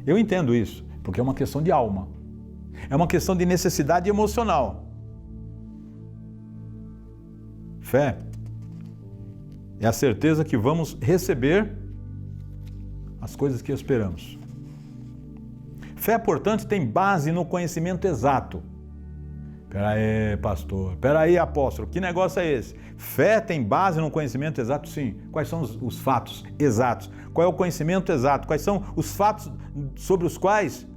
Eu entendo isso, porque é uma questão de alma. É uma questão de necessidade emocional. Fé é a certeza que vamos receber as coisas que esperamos. Fé, portanto, tem base no conhecimento exato. Espera aí, pastor. Espera aí, apóstolo. Que negócio é esse? Fé tem base no conhecimento exato? Sim. Quais são os fatos exatos? Qual é o conhecimento exato? Quais são os fatos sobre os quais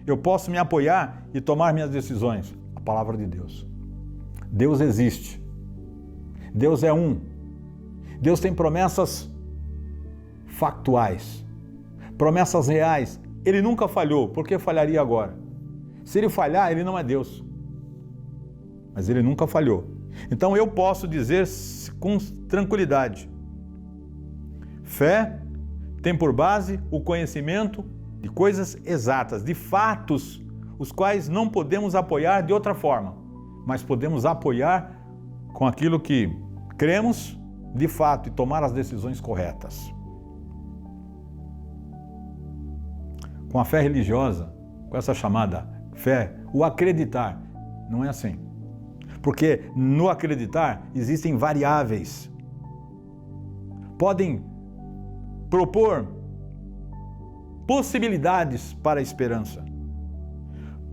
eu posso me apoiar e tomar minhas decisões? A palavra de Deus. Deus existe. Deus é um. Deus tem promessas factuais, promessas reais. Ele nunca falhou, por que falharia agora? Se ele falhar, ele não é Deus. Mas ele nunca falhou. Então eu posso dizer com tranquilidade, fé tem por base o conhecimento de coisas exatas, de fatos, os quais não podemos apoiar de outra forma, mas podemos apoiar com aquilo que cremos de fato e tomar as decisões corretas. Com a fé religiosa, com essa chamada fé, o acreditar, não é assim. Porque no acreditar existem variáveis. Podem propor possibilidades para a esperança.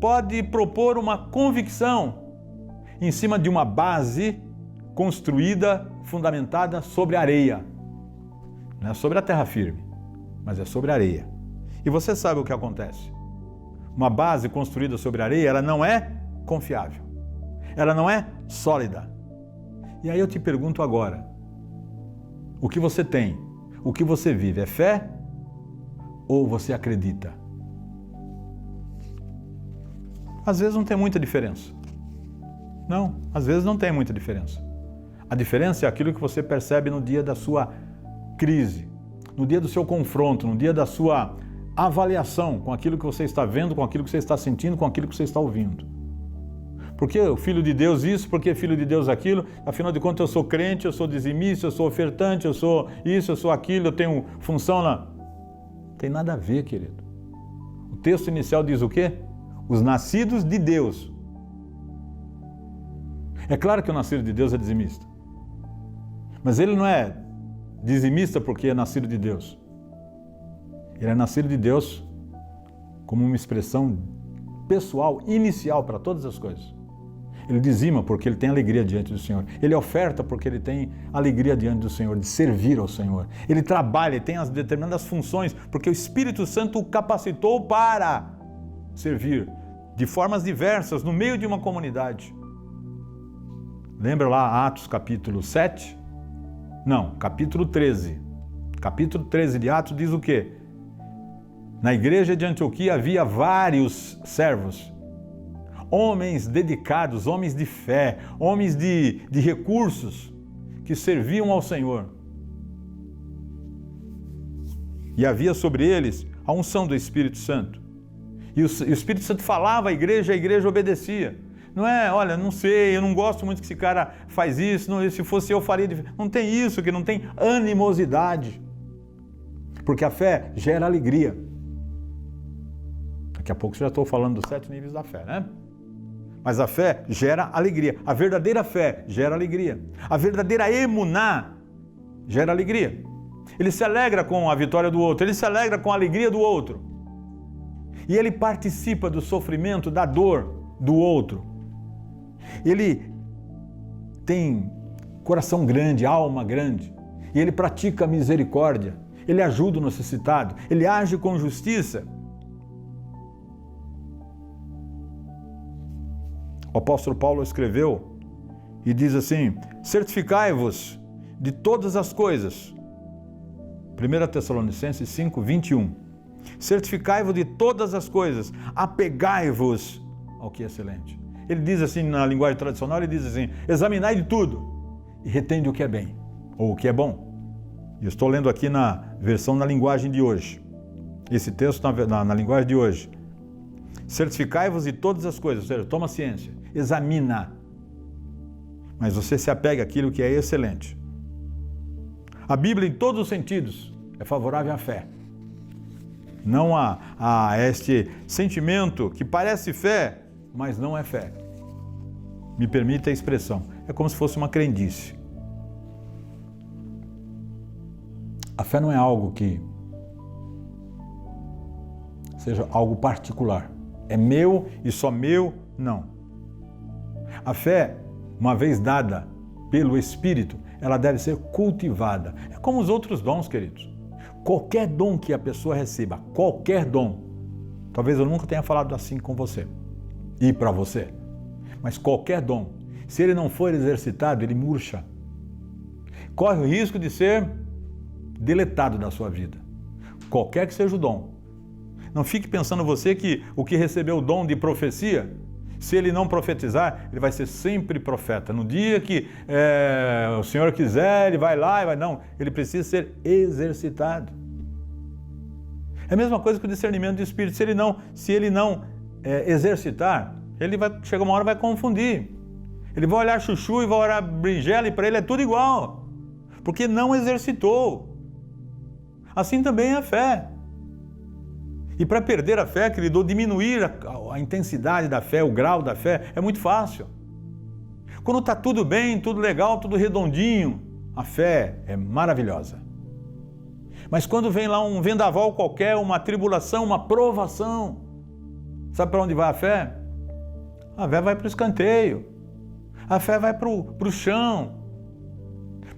Pode propor uma convicção em cima de uma base construída, fundamentada sobre areia. Não é sobre a terra firme, mas é sobre areia. E você sabe o que acontece. Uma base construída sobre areia, ela não é confiável. Ela não é sólida. E aí eu te pergunto agora, o que você tem, o que você vive, é fé ou você acredita? Às vezes não tem muita diferença. Não, às vezes não tem muita diferença. A diferença é aquilo que você percebe no dia da sua crise, no dia do seu confronto, no dia da sua avaliação com aquilo que você está vendo, com aquilo que você está sentindo, com aquilo que você está ouvindo. Por que o Filho de Deus isso? Por que Filho de Deus aquilo? Afinal de contas, eu sou crente, eu sou dizimista, eu sou ofertante, eu sou isso, eu sou aquilo, eu tenho função na... Não tem nada a ver, querido. O texto inicial diz o quê? Os nascidos de Deus. É claro que o nascido de Deus é dizimista. Mas ele não é dizimista porque é nascido de Deus. Ele é nascido de Deus como uma expressão pessoal, inicial para todas as coisas. Ele dizima porque ele tem alegria diante do Senhor. Ele oferta porque ele tem alegria diante do Senhor, de servir ao Senhor. Ele trabalha, ele tem as determinadas funções, porque o Espírito Santo o capacitou para servir de formas diversas no meio de uma comunidade. Lembra lá Atos capítulo 7? Não, capítulo 13. Capítulo 13 de Atos diz o quê? Na igreja de Antioquia havia vários servos, homens dedicados, homens de fé, homens de recursos que serviam ao Senhor. E havia sobre eles a unção do Espírito Santo. E o Espírito Santo falava à igreja, a igreja obedecia. Não é, olha, não sei, eu não gosto muito que esse cara faz isso, não, se fosse eu faria diferente. Não tem isso, que não tem animosidade. Porque a fé gera alegria. Daqui a pouco já estou falando dos 7 níveis da fé, né? Mas a fé gera alegria. A verdadeira fé gera alegria. A verdadeira emuná gera alegria. Ele se alegra com a vitória do outro, ele se alegra com a alegria do outro. E ele participa do sofrimento, da dor do outro. Ele tem coração grande, alma grande. E ele pratica a misericórdia. Ele ajuda o necessitado. Ele age com justiça. O apóstolo Paulo escreveu e diz assim: certificai-vos de todas as coisas. 1 Tessalonicenses 5, 21. Certificai-vos de todas as coisas, apegai-vos ao que é excelente. Ele diz assim, na linguagem tradicional, ele diz assim: examinai de tudo e retende o que é bem, ou o que é bom. Eu estou lendo aqui na versão na linguagem de hoje. Esse texto na linguagem de hoje. Certificai-vos de todas as coisas, ou seja, toma ciência, examina. Mas você se apega àquilo que é excelente. A Bíblia, em todos os sentidos, é favorável à fé. Não a este sentimento que parece fé, mas não é fé. Me permita a expressão. É como se fosse uma crendice. A fé não é algo que seja algo particular. É meu e só meu, não. A fé, uma vez dada pelo Espírito, ela deve ser cultivada. É como os outros dons, queridos. Qualquer dom que a pessoa receba, qualquer dom, talvez eu nunca tenha falado assim com você e para você, mas qualquer dom, se ele não for exercitado, ele murcha. Corre o risco de ser deletado da sua vida. Qualquer que seja o dom. Não fique pensando você que o que recebeu o dom de profecia, se ele não profetizar, ele vai ser sempre profeta. No dia que o Senhor quiser, ele vai lá e vai... Não, ele precisa ser exercitado. É a mesma coisa que o discernimento de espírito. Se ele não exercitar, ele vai chegar uma hora e vai confundir. Ele vai olhar chuchu e vai olhar berinjela e para ele é tudo igual. Porque não exercitou. Assim também é a fé. E para perder a fé, querido, ou diminuir a intensidade da fé, o grau da fé, é muito fácil. Quando está tudo bem, tudo legal, tudo redondinho, a fé é maravilhosa. Mas quando vem lá um vendaval qualquer, uma tribulação, uma provação, sabe para onde vai a fé? A fé vai para o escanteio. A fé vai para o chão.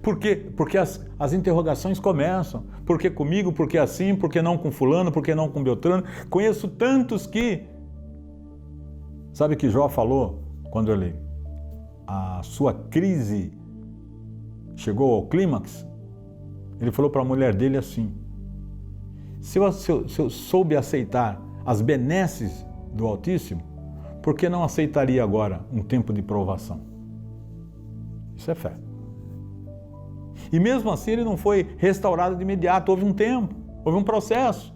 Por quê? Porque as interrogações começam. Por que comigo? Por que assim? Por que não com fulano? Por que não com Beltrano? Conheço tantos que... Sabe que Jó falou quando a sua crise chegou ao clímax? Ele falou para a mulher dele assim: se eu soube aceitar as benesses do Altíssimo, por que não aceitaria agora um tempo de provação? Isso é fé. E mesmo assim ele não foi restaurado de imediato, houve um tempo, houve um processo.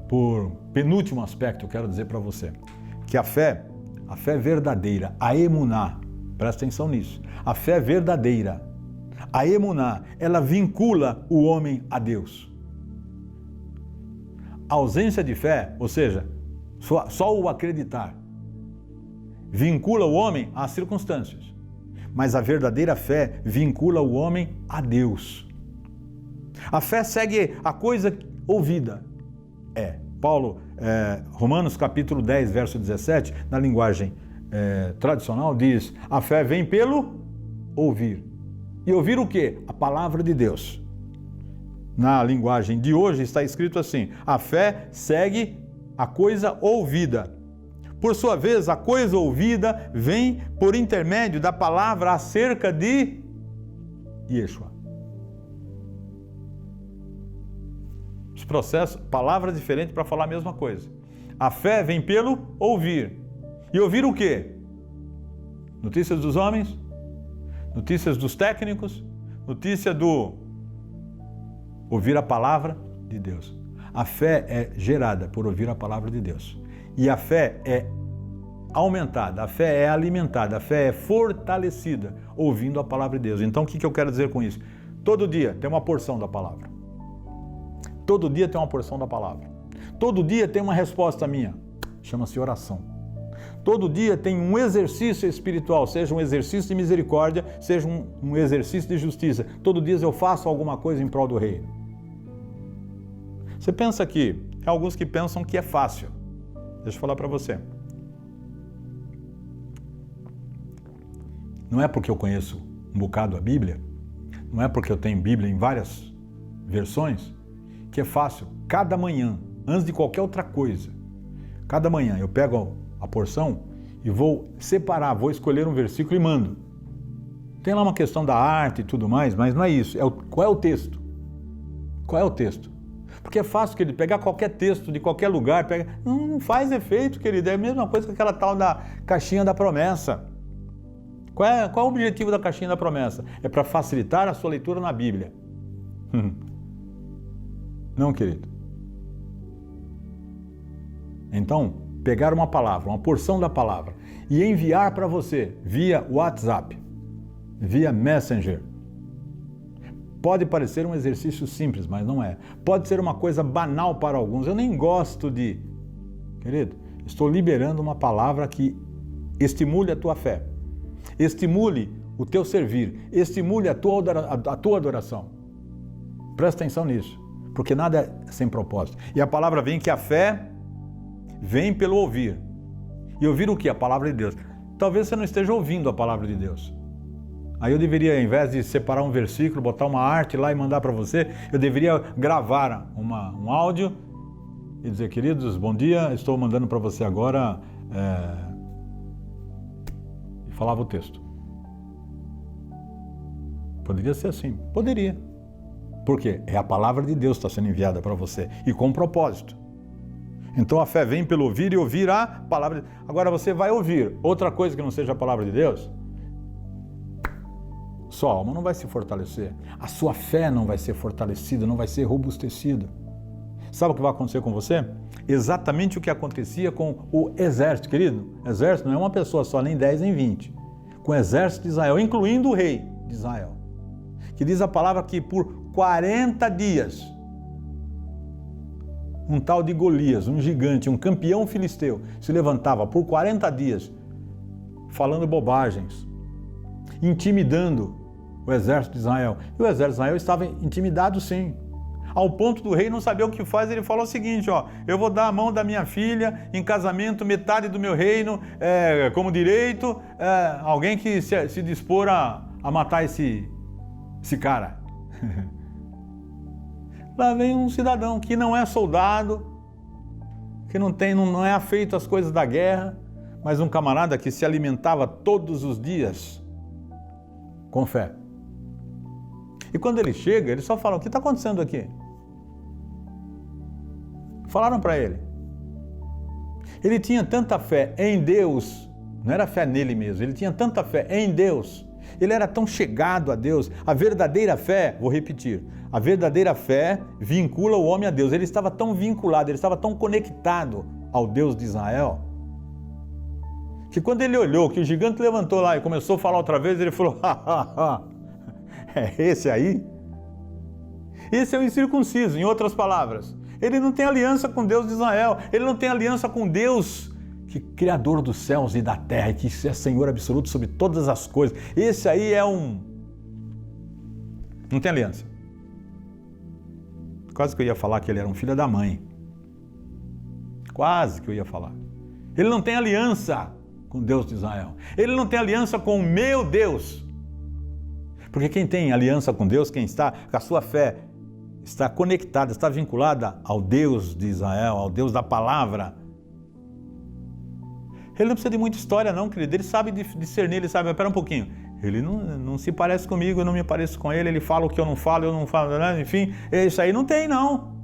Por penúltimo aspecto, eu quero dizer para você que a fé verdadeira, a emuná, presta atenção nisso, a fé verdadeira, a emuná, ela vincula o homem a Deus. A ausência de fé, ou seja, só o acreditar, vincula o homem às circunstâncias. Mas a verdadeira fé vincula o homem a Deus. A fé segue a coisa ouvida. Romanos capítulo 10, verso 17, na linguagem tradicional diz: a fé vem pelo ouvir. E ouvir o quê? A palavra de Deus. Na linguagem de hoje está escrito assim: a fé segue a coisa ouvida. Por sua vez, a coisa ouvida vem por intermédio da palavra acerca de Yeshua. Os processos, palavras diferentes para falar a mesma coisa. A fé vem pelo ouvir. E ouvir o quê? Notícias dos homens, notícias dos técnicos, notícia do ouvir a palavra de Deus. A fé é gerada por ouvir a palavra de Deus. E a fé é aumentada, a fé é alimentada, a fé é fortalecida ouvindo a palavra de Deus. Então o que eu quero dizer com isso? Todo dia tem uma porção da palavra. Todo dia tem uma porção da palavra. Todo dia tem uma resposta minha, chama-se oração. Todo dia tem um exercício espiritual, seja um exercício de misericórdia, seja um exercício de justiça. Todo dia eu faço alguma coisa em prol do reino. Você pensa aqui, tem alguns que pensam que é fácil. Deixa eu falar para você. Não é porque eu conheço um bocado a Bíblia, não é porque eu tenho Bíblia em várias versões, que é fácil. Cada manhã, antes de qualquer outra coisa, cada manhã eu pego a porção e vou separar, vou escolher um versículo e mando. Tem lá uma questão da arte e tudo mais, mas não é isso. Qual é o texto? Qual é o texto? Porque é fácil, querido, pegar qualquer texto de qualquer lugar, não faz efeito, querido. É a mesma coisa que aquela tal da caixinha da promessa. Qual é o objetivo da caixinha da promessa? É para facilitar a sua leitura na Bíblia. Não, querido. Então, pegar uma palavra, uma porção da palavra e enviar para você via WhatsApp, via Messenger. Pode parecer um exercício simples, mas não é. Pode ser uma coisa banal para alguns. Eu nem gosto de... Querido, estou liberando uma palavra que estimule a tua fé, estimule o teu servir, estimule a tua adoração. Presta atenção nisso, porque nada é sem propósito. E a palavra vem que a fé vem pelo ouvir. E ouvir o quê? A palavra de Deus. Talvez você não esteja ouvindo a palavra de Deus. Aí eu deveria, ao invés de separar um versículo, botar uma arte lá e mandar para você, eu deveria gravar um áudio e dizer, queridos, bom dia, estou mandando para você agora, e falava o texto. Poderia ser assim? Poderia. Por quê? É a palavra de Deus que está sendo enviada para você e com propósito. Então a fé vem pelo ouvir e ouvir a palavra de Deus. Agora você vai ouvir outra coisa que não seja a palavra de Deus, sua alma não vai se fortalecer, a sua fé não vai ser fortalecida, não vai ser robustecida. Sabe o que vai acontecer com você? Exatamente o que acontecia com o exército, querido. Exército não é uma pessoa só, nem 10, nem 20. Com o exército de Israel, incluindo o rei de Israel. Que diz a palavra que por 40 dias, um tal de Golias, um gigante, um campeão filisteu, se levantava por 40 dias, falando bobagens, intimidando o exército de Israel. E o exército de Israel estava intimidado, sim. Ao ponto do rei não saber o que faz, ele falou o seguinte, eu vou dar a mão da minha filha em casamento, metade do meu reino, como direito, alguém que se dispor a matar esse cara. Lá vem um cidadão que não é soldado, que não é afeito às coisas da guerra, mas um camarada que se alimentava todos os dias com fé. E quando ele chega, ele só fala, o que está acontecendo aqui? Falaram para ele. Ele tinha tanta fé em Deus, não era fé nele mesmo, ele tinha tanta fé em Deus, ele era tão chegado a Deus. A verdadeira fé, vou repetir, a verdadeira fé vincula o homem a Deus. Ele estava tão vinculado, ele estava tão conectado ao Deus de Israel, que quando ele olhou que o gigante levantou lá e começou a falar outra vez, ele falou, é esse aí? Esse é o incircunciso, em outras palavras. Ele não tem aliança com Deus de Israel, ele não tem aliança com Deus, que Criador dos céus e da terra, e que é Senhor absoluto sobre todas as coisas. Esse aí não tem aliança. Quase que eu ia falar que ele era um filho da mãe. Quase que eu ia falar. Ele não tem aliança com Deus de Israel. Ele não tem aliança com o meu Deus. Porque quem tem aliança com Deus, quem está com a sua fé, está conectada, está vinculada ao Deus de Israel, ao Deus da palavra. Ele não precisa de muita história não, querido. Ele sabe discernir, ele sabe, espera um pouquinho. Ele não se parece comigo, eu não me pareço com ele, ele fala o que eu não falo, enfim, isso aí não tem não.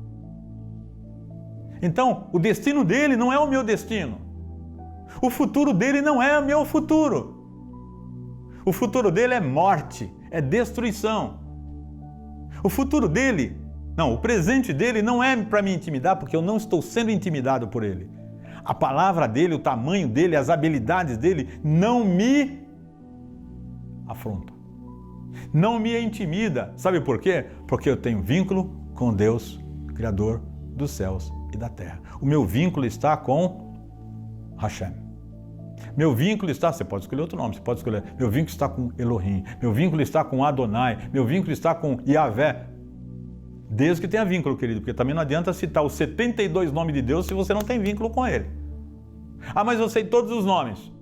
Então, o destino dele não é o meu destino. O futuro dele não é o meu futuro. O futuro dele é morte, é destruição. O futuro dele, o presente dele não é para me intimidar, porque eu não estou sendo intimidado por ele. a palavra dele, o tamanho dele, as habilidades dele não me afronta. Não me intimida. Sabe por quê? Porque eu tenho vínculo com Deus, Criador dos céus e da terra. O meu vínculo está com Hashem. Meu vínculo está, você pode escolher outro nome, você pode escolher, meu vínculo está com Elohim, meu vínculo está com Adonai, meu vínculo está com Yahvé. Desde que tenha vínculo, querido, porque também não adianta citar os 72 nomes de Deus se você não tem vínculo com Ele. Ah, mas eu sei todos os nomes.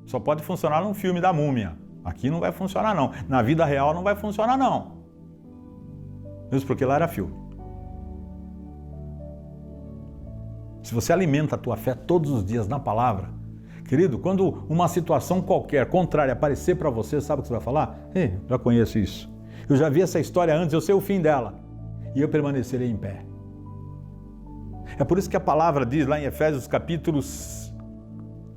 Só pode funcionar num filme da Múmia. Aqui não vai funcionar não. Na vida real não vai funcionar não. Mesmo porque lá era filme. Se você alimenta a tua fé todos os dias na palavra, querido, quando uma situação qualquer contrária aparecer para você, sabe o que você vai falar? Ei, já conheço isso. Eu já vi essa história antes, eu sei o fim dela. E eu permanecerei em pé. É por isso que a palavra diz lá em Efésios capítulo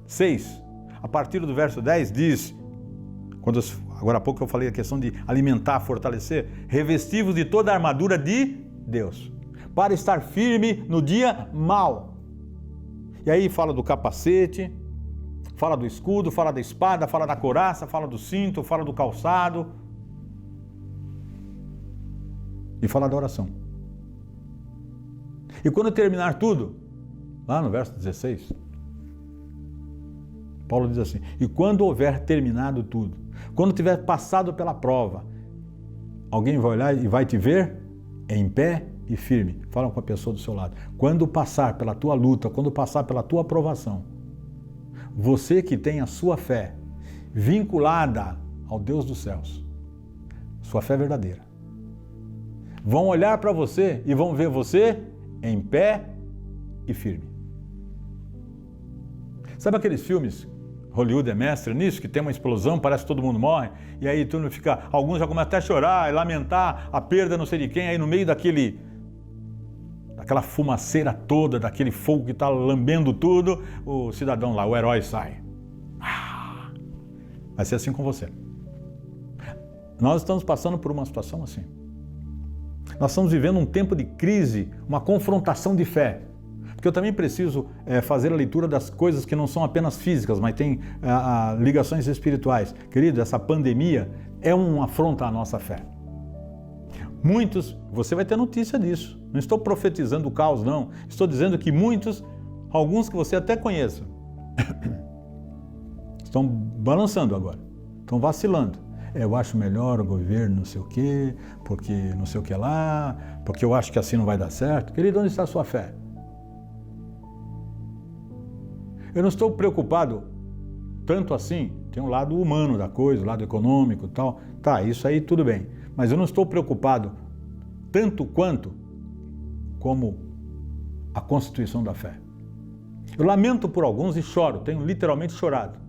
6, a partir do verso 10, diz, agora há pouco eu falei a questão de alimentar, fortalecer, revestivos de toda a armadura de Deus, para estar firme no dia mau. E aí fala do capacete, fala do escudo, fala da espada, fala da couraça, fala do cinto, fala do calçado e fala da oração. E quando terminar tudo, lá no verso 16, Paulo diz assim, e quando houver terminado tudo, quando tiver passado pela prova, alguém vai olhar e vai te ver em pé e firme. Fala com a pessoa do seu lado. Quando passar pela tua luta, quando passar pela tua aprovação, você que tem a sua fé vinculada ao Deus dos céus, sua fé verdadeira, vão olhar para você e vão ver você em pé e firme. Sabe aqueles filmes, Hollywood é mestre nisso, que tem uma explosão, parece que todo mundo morre, e aí todo mundo fica, alguns já começam até a chorar e lamentar a perda não sei de quem, aí no meio daquela fumaceira toda, daquele fogo que está lambendo tudo, o cidadão lá, o herói sai. Vai ser assim com você. Nós estamos passando por uma situação assim. Nós estamos vivendo um tempo de crise, uma confrontação de fé. Porque eu também preciso fazer a leitura das coisas que não são apenas físicas, mas tem ligações espirituais. Querido, essa pandemia é uma afronta à nossa fé. Muitos, você vai ter notícia disso. Não estou profetizando o caos, não. Estou dizendo que muitos, alguns que você até conheça, estão balançando agora, estão vacilando. Eu acho melhor o governo não sei o quê, porque não sei o que lá, porque eu acho que assim não vai dar certo. Querido, onde está a sua fé? Eu não estou preocupado tanto assim, tem um lado humano da coisa, o lado econômico e tal. Tá, isso aí tudo bem. Mas eu não estou preocupado tanto quanto como a constituição da fé. Eu lamento por alguns e choro, tenho literalmente chorado,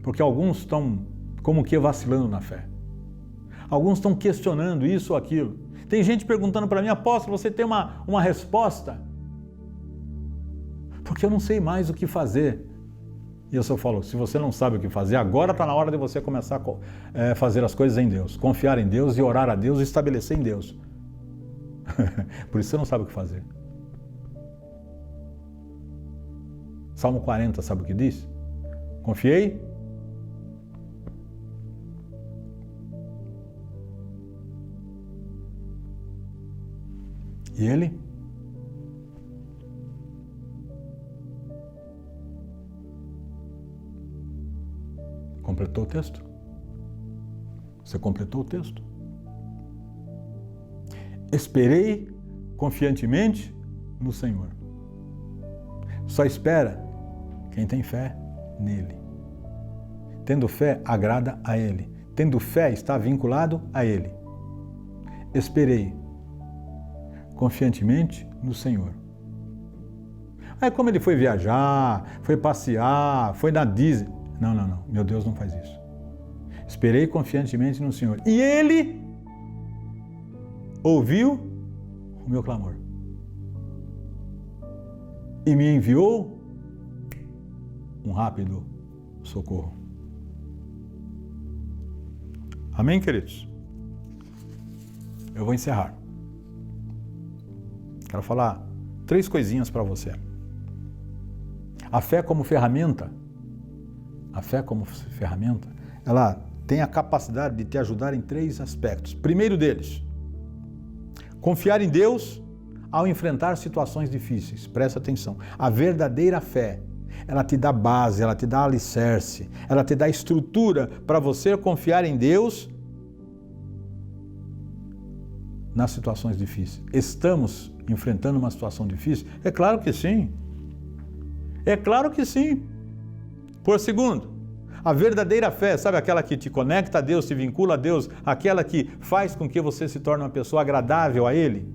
porque alguns estão como que vacilando na fé. Alguns estão questionando isso ou aquilo. Tem gente perguntando para mim, apóstolo, você tem uma resposta? Porque eu não sei mais o que fazer. E eu só falo, se você não sabe o que fazer, agora está na hora de você começar a fazer as coisas em Deus, confiar em Deus e orar a Deus e estabelecer em Deus. Por isso você não sabe o que fazer. Salmo 40, sabe o que diz? Confiei. E ele? Completou o texto? Você completou o texto? Esperei confiantemente no Senhor. Só espera quem tem fé nele. Tendo fé, agrada a Ele. Tendo fé, está vinculado a Ele. Esperei confiantemente no Senhor. Aí como ele foi viajar, foi passear, foi na Disney. Não. Meu Deus não faz isso. Esperei confiantemente no Senhor. E Ele ouviu o meu clamor. E me enviou um rápido socorro. Amém, queridos? Eu vou encerrar. Quero falar 3 coisinhas para você. A fé como ferramenta, ela tem a capacidade de te ajudar em 3 aspectos. Primeiro deles, confiar em Deus ao enfrentar situações difíceis. Presta atenção. A verdadeira fé, ela te dá base, ela te dá alicerce, ela te dá estrutura para você confiar em Deus nas situações difíceis. Estamos enfrentando uma situação difícil? É claro que sim. É claro que sim. Por segundo, a verdadeira fé, sabe aquela que te conecta a Deus, te vincula a Deus, aquela que faz com que você se torne uma pessoa agradável a Ele?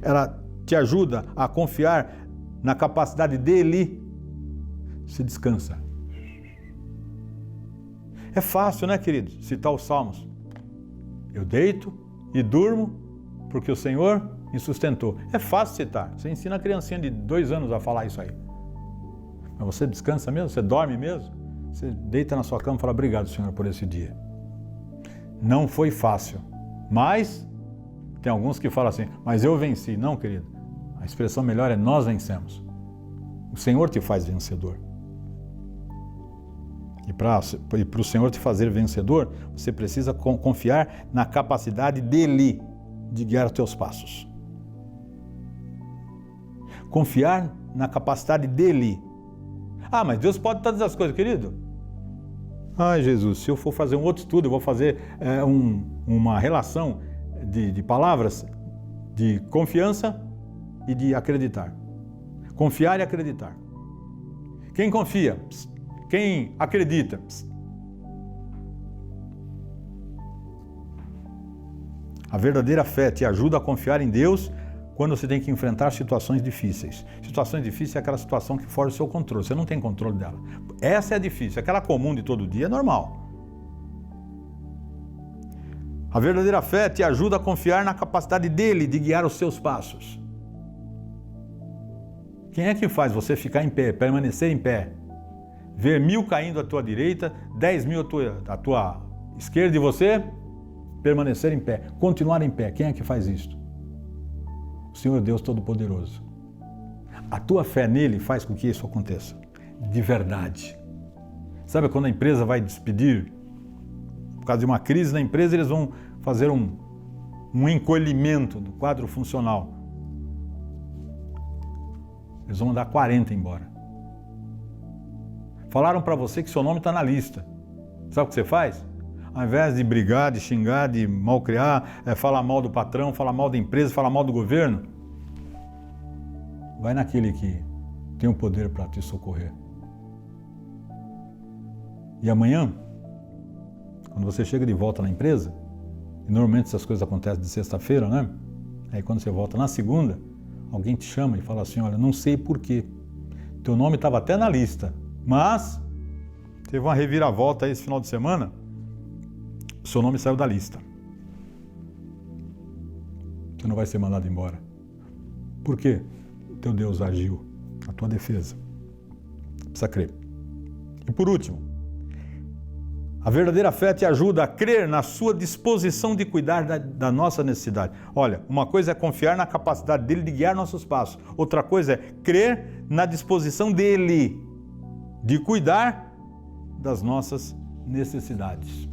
Ela te ajuda a confiar na capacidade dEle. Se descansa. É fácil, né, querido? Citar os Salmos. Eu deito e durmo porque o Senhor me sustentou. É fácil citar. Você ensina a criancinha de 2 anos a falar isso aí. Mas você descansa mesmo? Você dorme mesmo? Você deita na sua cama e fala, obrigado, Senhor, por esse dia. Não foi fácil, mas tem alguns que falam assim, mas eu venci. Não, querido, a expressão melhor é nós vencemos. O Senhor te faz vencedor. E para o Senhor te fazer vencedor, você precisa confiar na capacidade dEle de guiar os teus passos. Confiar na capacidade dEle. Ah, mas Deus pode todas as coisas, querido. Ai, Jesus, se eu for fazer um outro estudo, eu vou fazer uma relação de palavras de confiança e de acreditar. Confiar e acreditar. Quem confia? Quem acredita? A verdadeira fé te ajuda a confiar em Deus quando você tem que enfrentar situações difíceis. Situações difíceis é aquela situação que foge do seu controle, você não tem controle dela. Essa é difícil, aquela comum de todo dia é normal. A verdadeira fé te ajuda a confiar na capacidade dEle de guiar os seus passos. Quem é que faz você ficar em pé, permanecer em pé? Ver 1000 caindo à tua direita, 10.000 à tua esquerda e você permanecer em pé, continuar em pé. Quem é que faz isso? O Senhor Deus Todo-Poderoso. A tua fé nele faz com que isso aconteça. De verdade. Sabe quando a empresa vai despedir? Por causa de uma crise na empresa, eles vão fazer um encolhimento do quadro funcional. Eles vão mandar 40 embora. Falaram para você que seu nome está na lista. Sabe o que você faz? Ao invés de brigar, de xingar, de malcriar, falar mal do patrão, falar mal da empresa, falar mal do governo, vai naquele que tem o poder para te socorrer. E amanhã, quando você chega de volta na empresa, e normalmente essas coisas acontecem de sexta-feira, né? Aí quando você volta na segunda, alguém te chama e fala assim, olha, não sei porquê, teu nome estava até na lista, mas teve uma reviravolta aí esse final de semana, seu nome saiu da lista. Você não vai ser mandado embora. Por quê? O teu Deus agiu na tua defesa. Precisa crer. E por último, a verdadeira fé te ajuda a crer na sua disposição de cuidar da nossa necessidade. Olha, uma coisa é confiar na capacidade dele de guiar nossos passos. Outra coisa é crer na disposição dele de cuidar das nossas necessidades.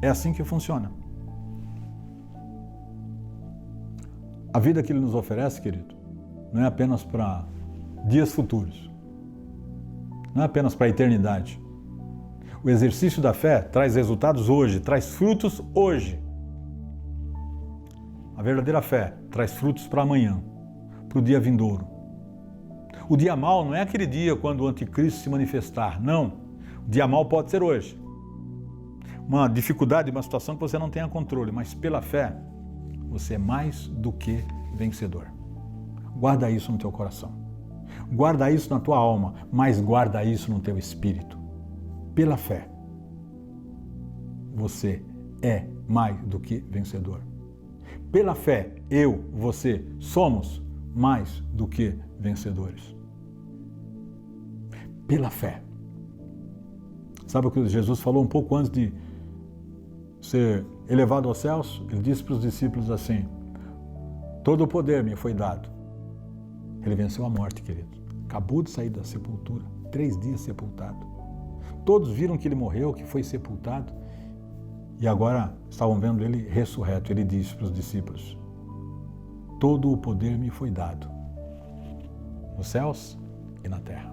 É assim que funciona. A vida que Ele nos oferece, querido, não é apenas para dias futuros. Não é apenas para a eternidade. O exercício da fé traz resultados hoje, traz frutos hoje. A verdadeira fé traz frutos para amanhã, para o dia vindouro. O dia mau não é aquele dia quando o anticristo se manifestar, não. O dia mau pode ser hoje. Uma dificuldade, uma situação que você não tenha controle, mas pela fé, você é mais do que vencedor. Guarda isso no teu coração. Guarda isso na tua alma, mas guarda isso no teu espírito. Pela fé, você é mais do que vencedor. Pela fé, eu, você, somos mais do que vencedores. Pela fé. Sabe o que Jesus falou um pouco antes de ser elevado aos céus? Ele disse para os discípulos assim, todo o poder me foi dado. Ele venceu a morte, querido. acabou de sair da sepultura, 3 dias sepultado. Todos viram que ele morreu, que foi sepultado, e agora estavam vendo ele ressurreto. Ele disse para os discípulos: todo o poder me foi dado, nos céus e na terra.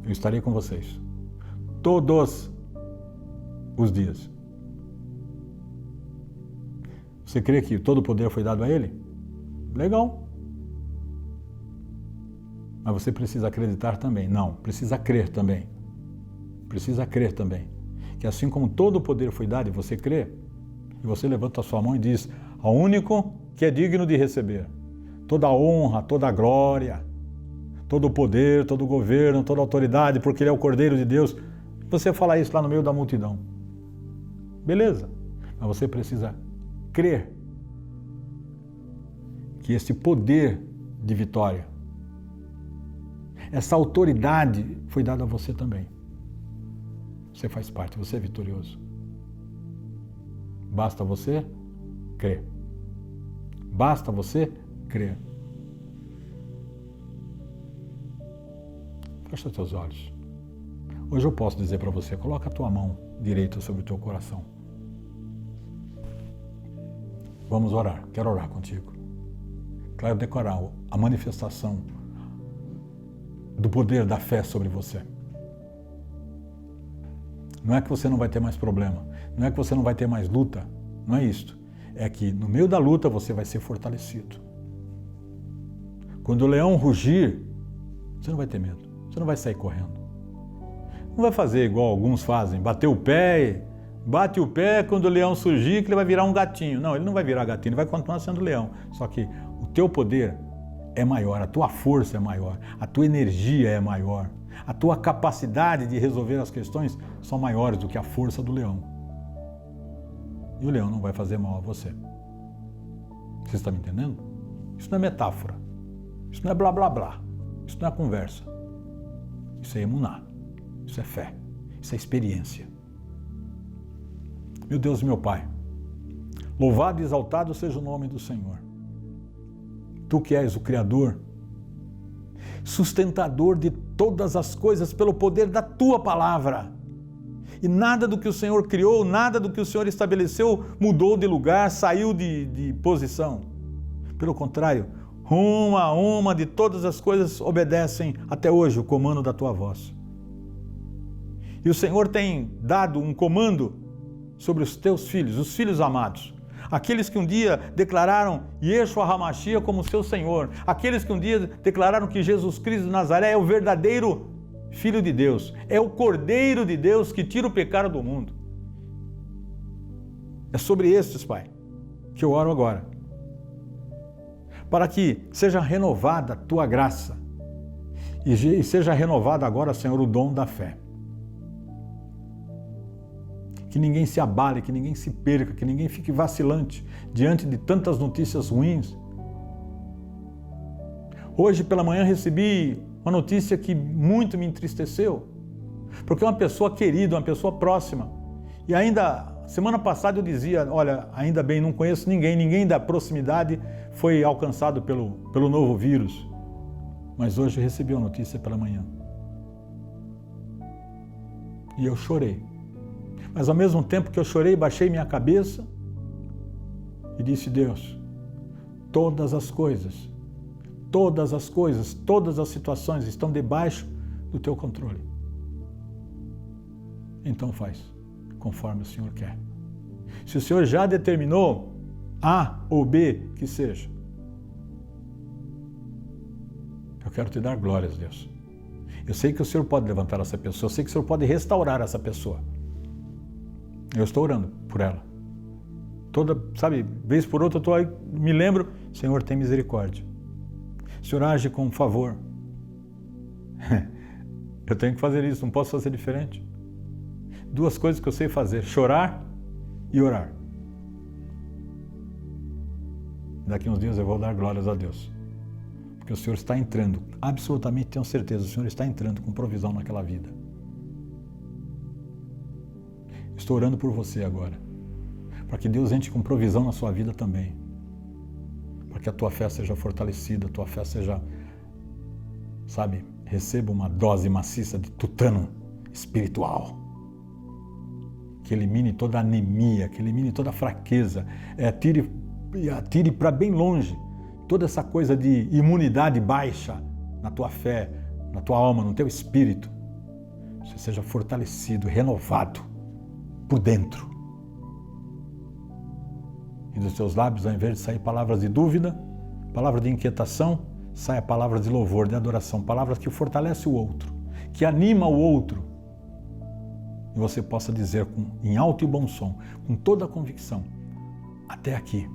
Eu estarei com vocês todos os dias. Você crê que todo o poder foi dado a ele? Legal. Mas você precisa acreditar também. Não, precisa crer também. Precisa crer também. Que assim como todo o poder foi dado e você crê, e você levanta a sua mão e diz: ao único que é digno de receber toda a honra, toda a glória, todo o poder, todo o governo, toda a autoridade, porque ele é o Cordeiro de Deus. Você fala isso lá no meio da multidão. Beleza. Mas você precisa crer que esse poder de vitória, essa autoridade foi dada a você também. Você faz parte, você é vitorioso. Basta você crer. Basta você crer. Fecha os teus olhos. Hoje eu posso dizer para você: coloca a tua mão direita sobre o teu coração. Vamos orar. Quero orar contigo. Quero declarar a manifestação do poder da fé sobre você. Não é que você não vai ter mais problema, não é que você não vai ter mais luta, não é isto. É que no meio da luta você vai ser fortalecido. Quando o leão rugir, você não vai ter medo, você não vai sair correndo. Não vai fazer igual alguns fazem, bater o pé, bate o pé, quando o leão surgir que ele vai virar um gatinho. Não, ele não vai virar gatinho, ele vai continuar sendo leão. Só que o teu poder é maior, a tua força é maior, a tua energia é maior, a tua capacidade de resolver as questões são maiores do que a força do leão. E o leão não vai fazer mal a você. Você está me entendendo? Isso não é metáfora, isso não é blá blá blá, isso não é conversa. Isso é emuná, isso é fé, isso é experiência. Meu Deus e meu Pai, louvado e exaltado seja o nome do Senhor. Tu que és o Criador, sustentador de todas as coisas pelo poder da Tua palavra. E nada do que o Senhor criou, nada do que o Senhor estabeleceu mudou de lugar, saiu de posição. Pelo contrário, uma a uma de todas as coisas obedecem até hoje o comando da Tua voz. E o Senhor tem dado um comando sobre os Teus filhos, os filhos amados. Aqueles que um dia declararam Yeshua HaMashiach como seu Senhor. Aqueles que um dia declararam que Jesus Cristo de Nazaré é o verdadeiro Filho de Deus. É o Cordeiro de Deus que tira o pecado do mundo. É sobre estes, Pai, que eu oro agora. Para que seja renovada a Tua graça. E seja renovado agora, Senhor, o dom da fé. Que ninguém se abale, que ninguém se perca, que ninguém fique vacilante diante de tantas notícias ruins. Hoje pela manhã recebi uma notícia que muito me entristeceu, porque é uma pessoa querida, uma pessoa próxima. E ainda, semana passada eu dizia, olha, ainda bem, não conheço ninguém da proximidade foi alcançado pelo novo vírus. Mas hoje recebi uma notícia pela manhã. E eu chorei. Mas ao mesmo tempo que eu chorei, baixei minha cabeça e disse: Deus, todas as coisas, todas as situações estão debaixo do Teu controle. Então faz conforme o Senhor quer. Se o Senhor já determinou A ou B que seja, eu quero Te dar glórias, Deus. Eu sei que o Senhor pode levantar essa pessoa, eu sei que o Senhor pode restaurar essa pessoa. Eu estou orando por ela. Toda, sabe, vez por outra me lembro, Senhor, tem misericórdia. Senhor, age com favor. Eu tenho que fazer isso, não posso fazer diferente. 2 coisas que eu sei fazer: chorar e orar. Daqui uns dias eu vou dar glórias a Deus. Porque o Senhor está entrando, absolutamente tenho certeza, o Senhor está entrando com provisão naquela vida. Estou orando por você agora, para que Deus entre com provisão na sua vida também, para que a tua fé seja fortalecida, a tua fé seja, sabe, receba uma dose maciça de tutano espiritual, que elimine toda a anemia, que elimine toda a fraqueza, atire para bem longe toda essa coisa de imunidade baixa na tua fé, na tua alma, no teu espírito. Você seja fortalecido, renovado por dentro. E dos teus lábios, ao invés de sair palavras de dúvida, palavras de inquietação, saia palavras de louvor, de adoração, palavras que fortalecem o outro, que anima o outro. E você possa dizer em alto e bom som, com toda a convicção, até aqui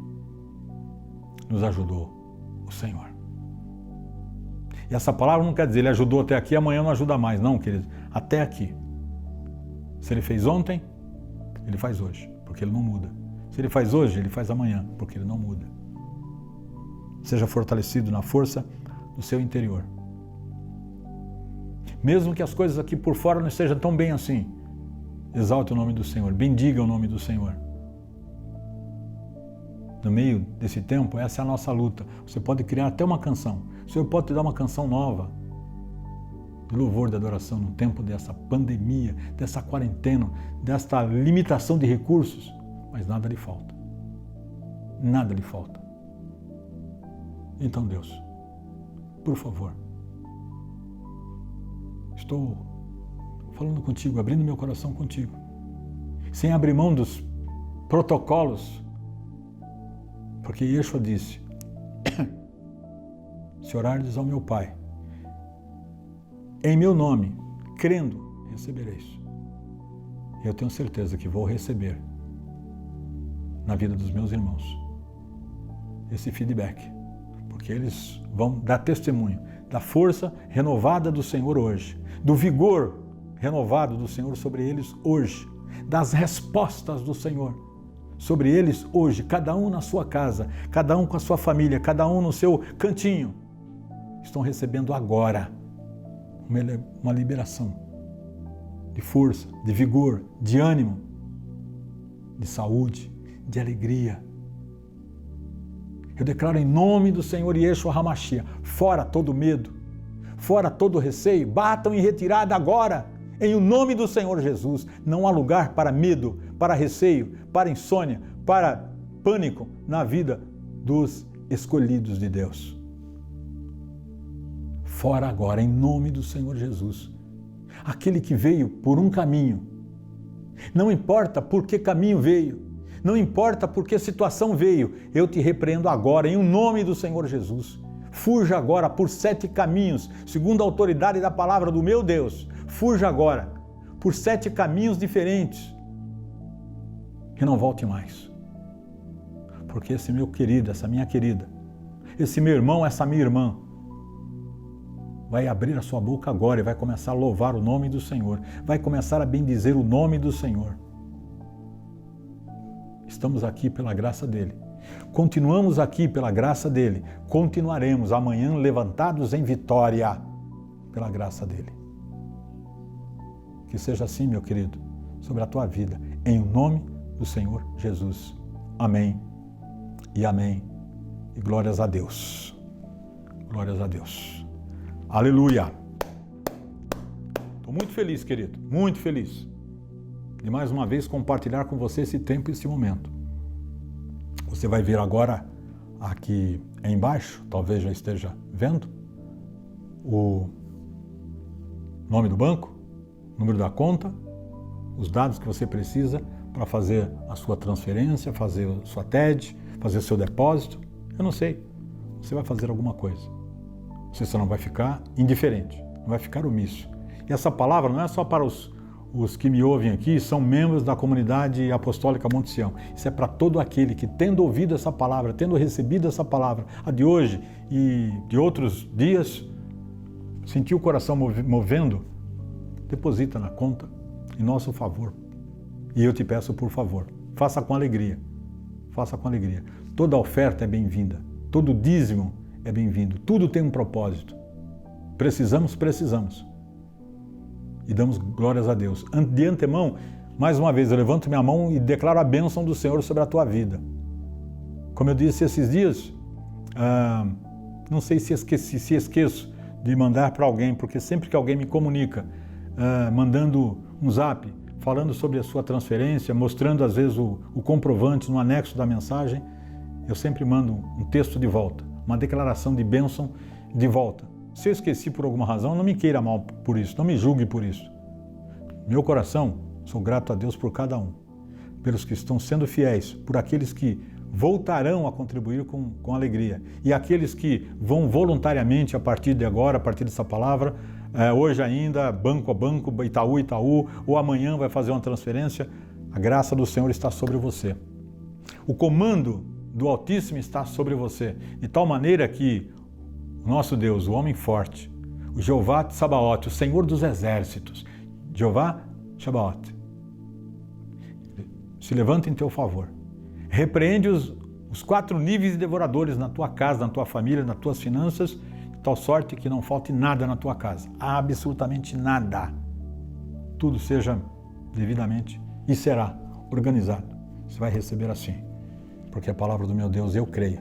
nos ajudou o Senhor. E essa palavra não quer dizer, ele ajudou até aqui, amanhã não ajuda mais. Não, querido, até aqui. Se ele fez ontem, ele faz hoje, porque ele não muda. Se ele faz hoje, ele faz amanhã, porque ele não muda. Seja fortalecido na força do seu interior. Mesmo que as coisas aqui por fora não estejam tão bem assim, exalte o nome do Senhor, bendiga o nome do Senhor. No meio desse tempo, essa é a nossa luta. Você pode criar até uma canção. O Senhor pode te dar uma canção nova, de louvor, de adoração, no tempo dessa pandemia, dessa quarentena, desta limitação de recursos. Mas nada lhe falta. Nada lhe falta. Então, Deus, por favor, estou falando contigo, abrindo meu coração contigo, sem abrir mão dos protocolos, porque Yeshua disse, se orardes ao meu Pai, em meu nome, crendo, recebereis. E eu tenho certeza que vou receber na vida dos meus irmãos esse feedback, porque eles vão dar testemunho da força renovada do Senhor hoje, do vigor renovado do Senhor sobre eles hoje, das respostas do Senhor sobre eles hoje, cada um na sua casa, cada um com a sua família, cada um no seu cantinho, estão recebendo agora uma liberação de força, de vigor, de ânimo, de saúde, de alegria. Eu declaro em nome do Senhor Yeshua HaMashiach, fora todo medo, fora todo receio, batam em retirada agora, em o nome do Senhor Jesus. Não há lugar para medo, para receio, para insônia, para pânico na vida dos escolhidos de Deus. Fora agora, em nome do Senhor Jesus. Aquele que veio por um caminho, não importa por que caminho veio, não importa por que situação veio, eu te repreendo agora, em nome do Senhor Jesus. Fuja agora por 7 caminhos, segundo a autoridade da palavra do meu Deus. Fuja agora por 7 caminhos diferentes. Que não volte mais. Porque esse meu querido, essa minha querida, esse meu irmão, essa minha irmã, vai abrir a sua boca agora e vai começar a louvar o nome do Senhor. Vai começar a bendizer o nome do Senhor. Estamos aqui pela graça dEle. Continuamos aqui pela graça dEle. Continuaremos amanhã levantados em vitória pela graça dEle. Que seja assim, meu querido, sobre a tua vida, em nome do Senhor Jesus. Amém e amém. E glórias a Deus. Glórias a Deus. Aleluia! Estou muito feliz, querido, muito feliz de mais uma vez compartilhar com você esse tempo e esse momento. Você vai ver agora aqui embaixo, talvez já esteja vendo, o nome do banco, número da conta, os dados que você precisa para fazer a sua transferência, fazer a sua TED, fazer o seu depósito. Eu não sei, você vai fazer alguma coisa. Você só não vai ficar indiferente, não vai ficar omisso. E essa palavra não é só para os que me ouvem aqui, são membros da comunidade apostólica Monte Sião. Isso é para todo aquele que, tendo ouvido essa palavra, tendo recebido essa palavra, a de hoje e de outros dias, sentiu o coração movendo, deposita na conta em nosso favor. E eu te peço, por favor, faça com alegria. Faça com alegria. Toda oferta é bem-vinda. Todo dízimo é bem-vindo. Tudo tem um propósito. Precisamos. E damos glórias a Deus. De antemão, mais uma vez, eu levanto minha mão e declaro a bênção do Senhor sobre a tua vida. Como eu disse esses dias, Não sei se esqueço de mandar para alguém, porque sempre que alguém me comunica, mandando um zap, falando sobre a sua transferência, mostrando às vezes o comprovante no anexo da mensagem, eu sempre mando um texto de volta, uma declaração de bênção de volta. Se eu esqueci por alguma razão, não me queira mal por isso, não me julgue por isso. Meu coração, sou grato a Deus por cada um, pelos que estão sendo fiéis, por aqueles que voltarão a contribuir com alegria e aqueles que vão voluntariamente a partir de agora, a partir dessa palavra, hoje ainda, banco a banco, Itaú, ou amanhã vai fazer uma transferência, a graça do Senhor está sobre você. O comando do Altíssimo está sobre você, de tal maneira que o nosso Deus, o homem forte, o Jeová Tsabaote, o Senhor dos exércitos, Jeová Tsabaote, se levanta em teu favor. Repreende os 4 níveis de devoradores na tua casa, na tua família, nas tuas finanças, de tal sorte que não falte nada na tua casa, absolutamente nada. Tudo seja devidamente e será organizado. Você vai receber assim, porque a palavra do meu Deus eu creio.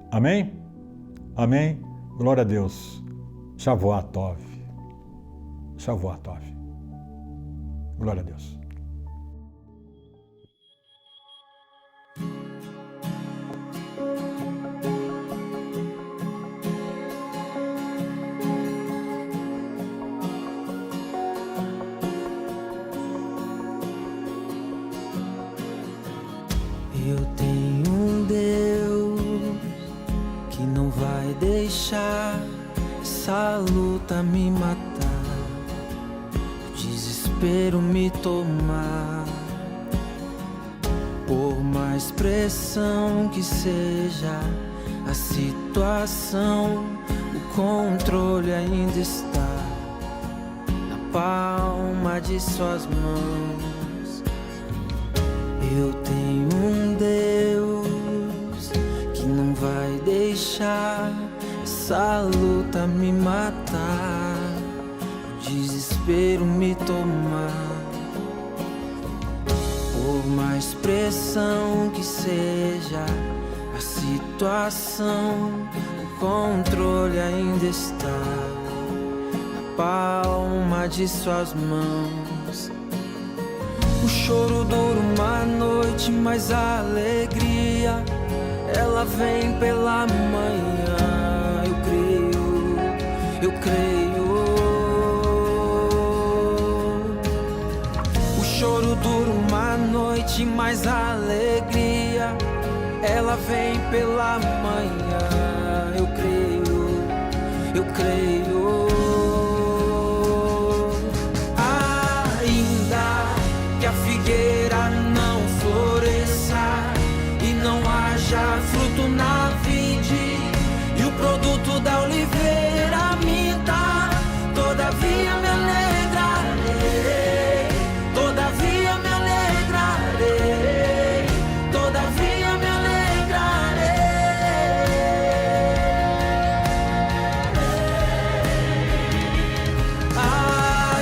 Amém? Amém? Glória a Deus. Shavuot. Shavuot. Glória a Deus. Eu tenho um Deus que não vai deixar essa luta me matar, o desespero me tomar. Por mais pressão que seja a situação, o controle ainda está na palma de suas mãos. Eu tenho um Deus que não vai deixar essa luta me matar, o desespero me tomar. Por mais pressão que seja a situação, o controle ainda está na palma de suas mãos. O choro dura uma noite, mas a alegria ela vem pela manhã. Eu creio. O choro dura uma noite, mas a alegria ela vem pela manhã. Eu creio. Que a figueira não floresça e não haja fruto na vide, e o produto da oliveira minta, todavia me alegrarei, todavia me alegrarei, todavia me alegrarei.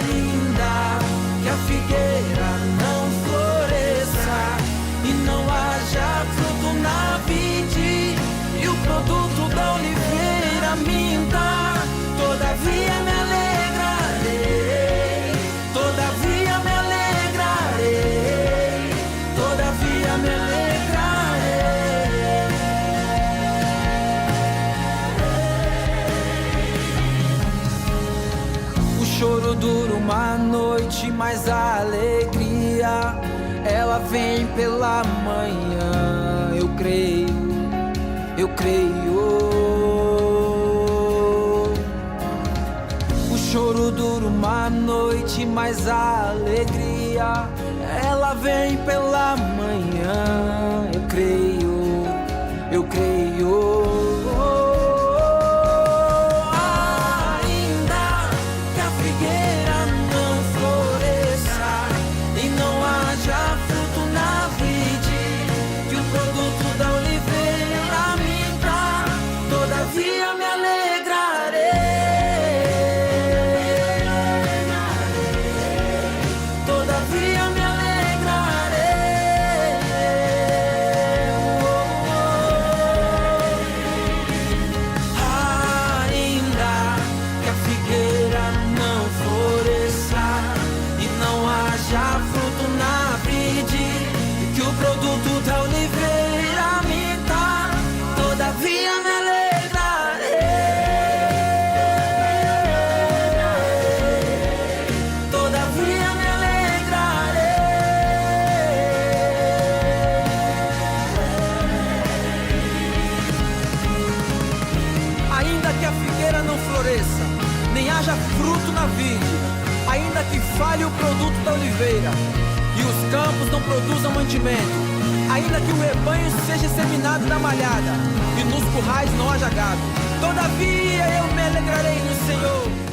Ainda que a figueira fruto na vide e o produto da oliveira minta, todavia me alegrarei, todavia me alegrarei, todavia me alegrarei. O choro dura uma noite, mas a alegria ela vem pela manhã. Eu creio. O choro dura uma noite, mas a alegria ela vem pela manhã. Eu creio. Ainda que a figueira não floresça e não haja fruto na vide, que o produto da oliveira minta, todavia me alegrarei, todavia me alegrarei. que falhe o produto da oliveira e os campos não produzam mantimento, ainda que o rebanho seja exterminado da malhada e nos currais não haja gado, todavia eu me alegrarei no Senhor.